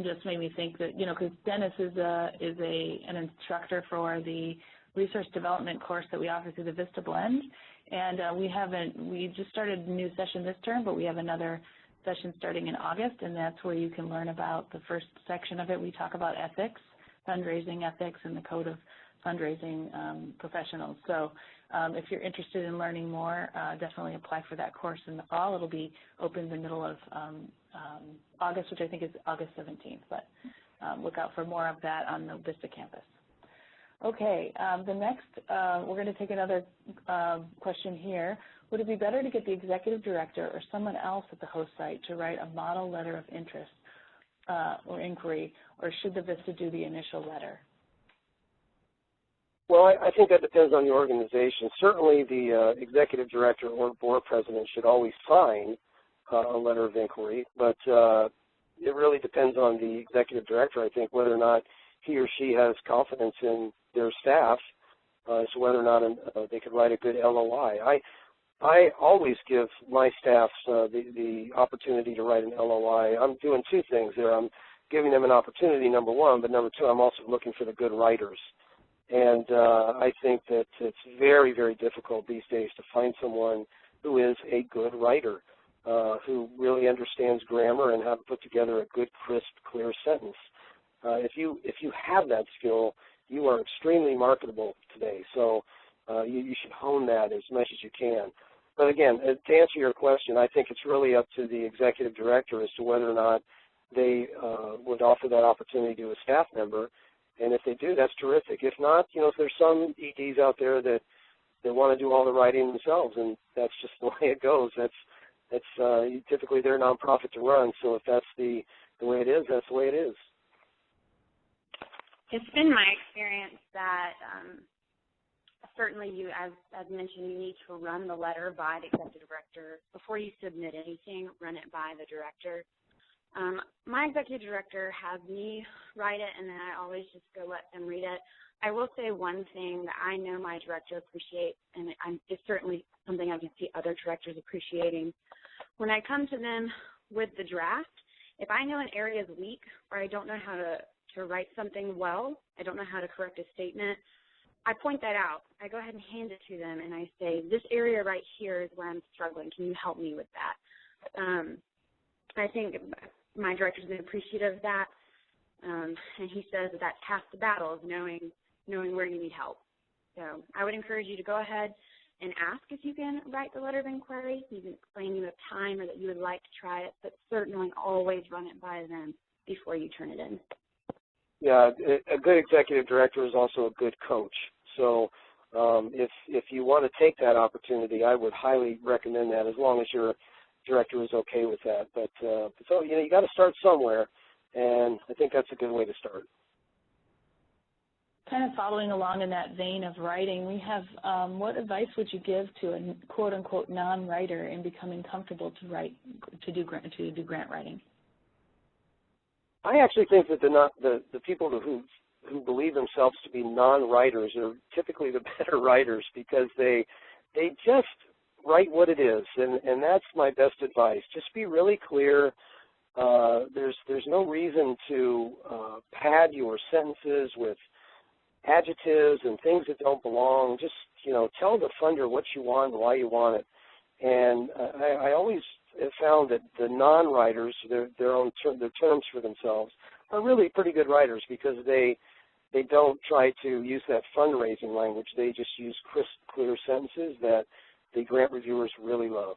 just made me think that, because Dennis is an instructor for the research development course that we offer through the Vista Blend, and we just started a new session this term, but we have another session starting in August, and that's where you can learn about the first section of it. We talk about ethics, fundraising ethics, and the code of fundraising professionals. So if you're interested in learning more, definitely apply for that course in the fall. It'll be open in the middle of August, which I think is August 17th, but look out for more of that on the Vista campus. Okay, the next, we're going to take another question here. Would it be better to get the executive director or someone else at the host site to write a model letter of interest or inquiry, or should the Vista do the initial letter? Well, I think that depends on the organization. Certainly the executive director or board president should always sign a letter of inquiry, but it really depends on the executive director, I think, whether or not he or she has confidence in their staff as to whether or not they could write a good LOI. I always give my staff the opportunity to write an LOI. I'm doing two things there. I'm giving them an opportunity, number one, but number two, I'm also looking for the good writers. And I think that it's very, very difficult these days to find someone who is a good writer, who really understands grammar and how to put together a good, crisp, clear sentence. If you have that skill, you are extremely marketable today. So you should hone that as much as you can. But again, to answer your question, I think it's really up to the executive director as to whether or not they would offer that opportunity to a staff member. And if they do, that's terrific. If not, if there's some EDs out there that want to do all the writing themselves, and that's just the way it goes. That's typically their nonprofit to run. So if that's the way it is, that's the way it is. It's been my experience that certainly you, as mentioned, you need to run the letter by the executive director. Before you submit anything, run it by the director. My executive director has me write it, and then I always just go let them read it. I will say one thing that I know my director appreciates, and it's certainly something I can see other directors appreciating. When I come to them with the draft, if I know an area is weak or I don't know how to write something well, I don't know how to correct a statement, I point that out. I go ahead and hand it to them, and I say, this area right here is where I'm struggling. Can you help me with that? I think my director's been appreciative of that, and he says that that's half the battle is knowing where you need help. So I would encourage you to go ahead and ask if you can write the letter of inquiry. You can explain you have time or that you would like to try it, but certainly always run it by them before you turn it in. Yeah, a good executive director is also a good coach. So if you want to take that opportunity, I would highly recommend that, as long as your director is okay with that. But so you got to start somewhere, and I think that's a good way to start. Kind of following along in that vein of writing, we have what advice would you give to a quote-unquote non-writer in becoming comfortable to do grant writing? I actually think that the people who believe themselves to be non-writers are typically the better writers, because they just write what it is, and that's my best advice. Just be really clear. There's no reason to pad your sentences with adjectives and things that don't belong. Just tell the funder what you want and why you want it. And I always have found that the non-writers, their terms for themselves, are really pretty good writers, because they don't try to use that fundraising language. They just use crisp, clear sentences that the grant reviewers really love.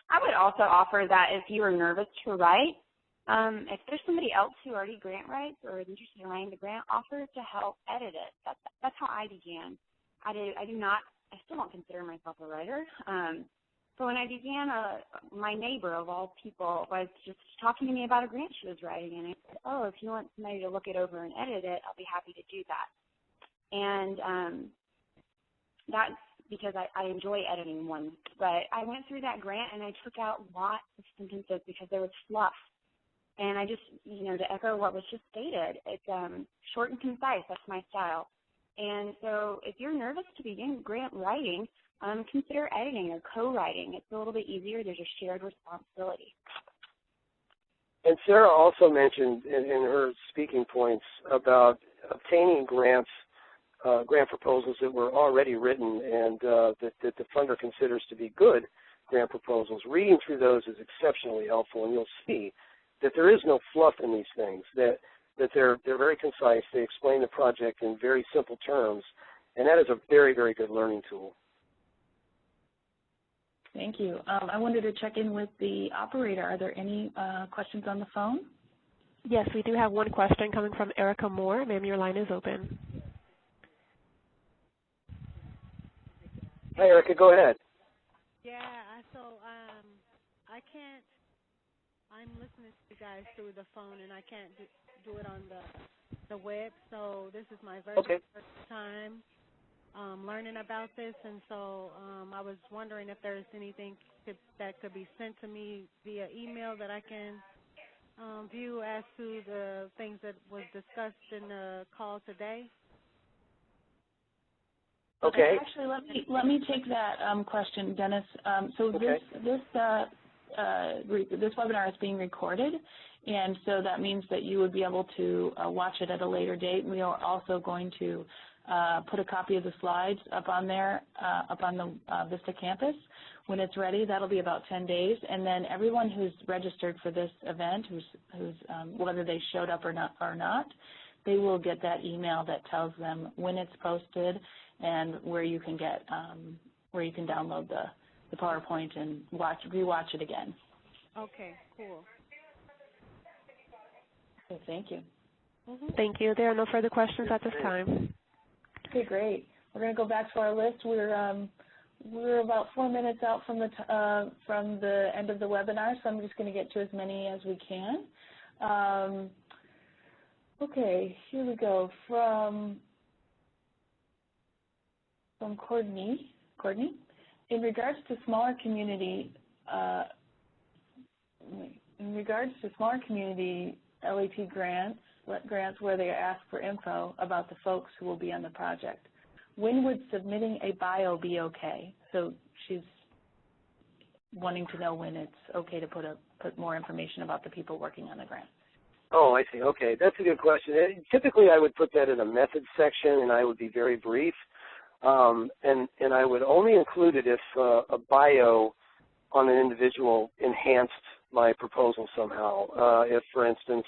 I would also offer that if you are nervous to write, if there's somebody else who already grant writes or is interested in writing the grant, offer to help edit it. That's how I began. I still don't consider myself a writer. So when I began, my neighbor of all people was just talking to me about a grant she was writing, and I said, oh, if you want somebody to look it over and edit it, I'll be happy to do that. And that's because I enjoy editing one. But I went through that grant, and I took out lots of sentences because there was fluff. And I just, to echo what was just stated, it's short and concise. That's my style. And so if you're nervous to begin grant writing, consider editing or co-writing. It's a little bit easier. There's a shared responsibility. And Sarah also mentioned in her speaking points about obtaining grants, grant proposals that were already written and that the funder considers to be good grant proposals. Reading through those is exceptionally helpful, and you'll see that there is no fluff in these things, that they're very concise. They explain the project in very simple terms, and that is a very, very good learning tool. Thank you. I wanted to check in with the operator. Are there any questions on the phone? Yes, we do have one question coming from Erica Moore. Ma'am, your line is open. Hi, Erica. Go ahead. Yeah, I'm listening to you guys through the phone, and I can't do it on the web, so this is my first time learning about this, and so I was wondering if there's anything that could be sent to me via email that I can view as to the things that was discussed in the call today. Okay. Actually, let me take that question, Dennis. This webinar is being recorded, and so that means that you would be able to watch it at a later date. We are also going to put a copy of the slides up on there, up on the Vista campus. When it's ready, that'll be about 10 days, and then everyone who's registered for this event, who's whether they showed up or not, they will get that email that tells them when it's posted and where you can get where you can download the PowerPoint and rewatch it again. Okay, cool. Okay, thank you. Thank you. There are no further questions at this time. Okay, great. We're going to go back to our list. We're about 4 minutes out from the end of the webinar, so I'm just going to get to as many as we can. Okay, here we go. From Courtney. In regards to smaller community LAP grants where they ask for info about the folks who will be on the project, when would submitting a bio be okay? So she's wanting to know when it's okay to put more information about the people working on the grant. Oh, I see. Okay, that's a good question. Typically, I would put that in a methods section, and I would be very brief. And I would only include it if a bio on an individual enhanced my proposal somehow. If, for instance,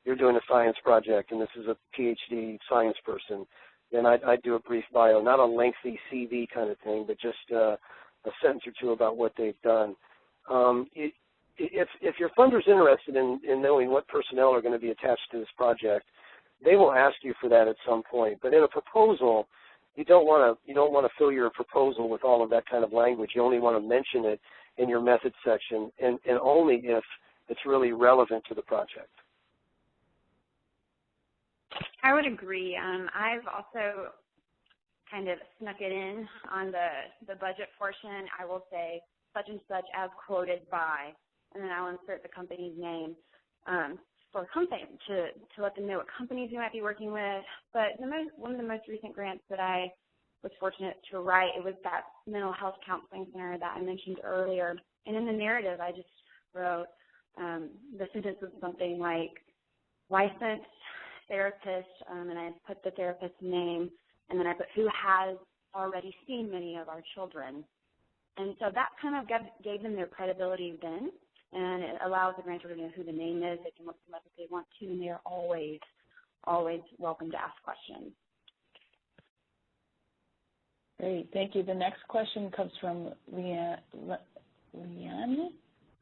you're doing a science project and this is a PhD science person, then I'd do a brief bio, not a lengthy CV kind of thing, but just a sentence or two about what they've done. if your funder's interested in knowing what personnel are going to be attached to this project, they will ask you for that at some point. But in a proposal, you don't want to fill your proposal with all of that kind of language. You only want to mention it in your methods section, and only if it's really relevant to the project. I would agree. I've also kind of snuck it in on the budget portion. I will say such and such as quoted by, and then I'll insert the company's name for company to let them know what companies you might be working with. But one of the most recent grants that I was fortunate to write, it was that mental health counseling center that I mentioned earlier. And in the narrative, I just wrote the sentence was something like licensed therapist, and I put the therapist's name, and then I put who has already seen many of our children. And so that kind of gave them their credibility then, and it allows the grantor to know who the name is. They can look them up if they want to, and they are always, always welcome to ask questions. Great, thank you. The next question comes from Leanne.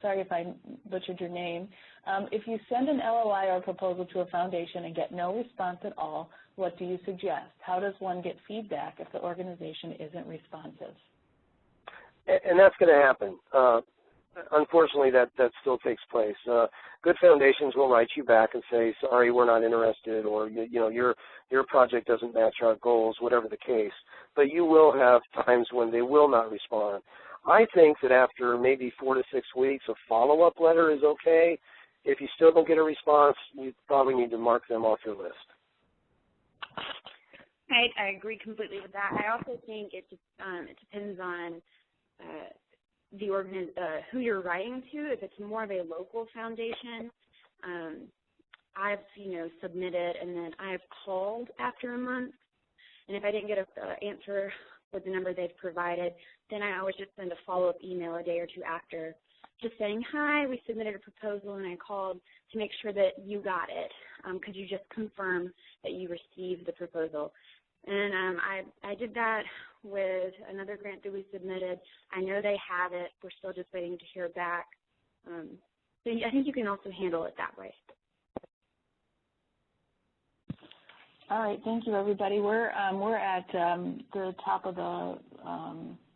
Sorry if I butchered your name. If you send an LOI or proposal to a foundation and get no response at all, what do you suggest? How does one get feedback if the organization isn't responsive? And that's going to happen. Unfortunately, that still takes place. Good foundations will write you back and say, sorry, we're not interested, or your project doesn't match our goals, whatever the case. But you will have times when they will not respond. I think that after maybe 4 to 6 weeks, a follow-up letter is okay. If you still don't get a response, you probably need to mark them off your list. I agree completely with that. I also think it depends on who you're writing to. If it's more of a local foundation, I've submitted and then I've called after a month, and if I didn't get an answer with the number they've provided, then I always just send a follow-up email a day or two after, just saying, hi, we submitted a proposal and I called to make sure that you got it. Could you just confirm that you received the proposal? And I did that with another grant that we submitted. I know they have it. We're still just waiting to hear back. So I think you can also handle it that way. All right, thank you, everybody. We're at the top of the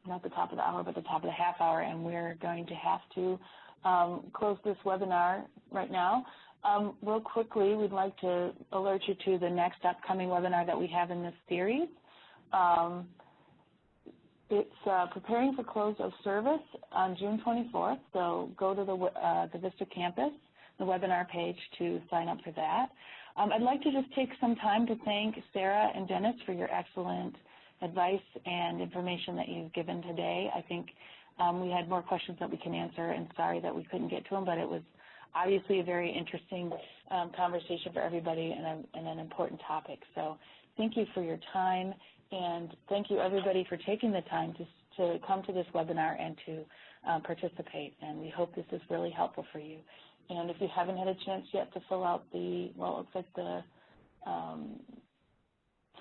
not the top of the hour, but the top of the half hour, and we're going to have to close this webinar right now. Real quickly, we'd like to alert you to the next upcoming webinar that we have in this series. It's preparing for close of service on June 24th, so go to the Vista campus, the webinar page to sign up for that. I'd like to just take some time to thank Sarah and Dennis for your excellent advice and information that you've given today. I think we had more questions that we can answer, and sorry that we couldn't get to them, but it was obviously a very interesting conversation for everybody and an important topic. So thank you for your time, and thank you everybody for taking the time to come to this webinar and to participate, and we hope this is really helpful for you. And if you haven't had a chance yet to fill out it looks like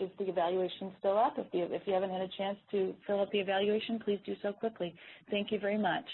is the evaluation still up? If you haven't had a chance to fill out the evaluation, please do so quickly. Thank you very much.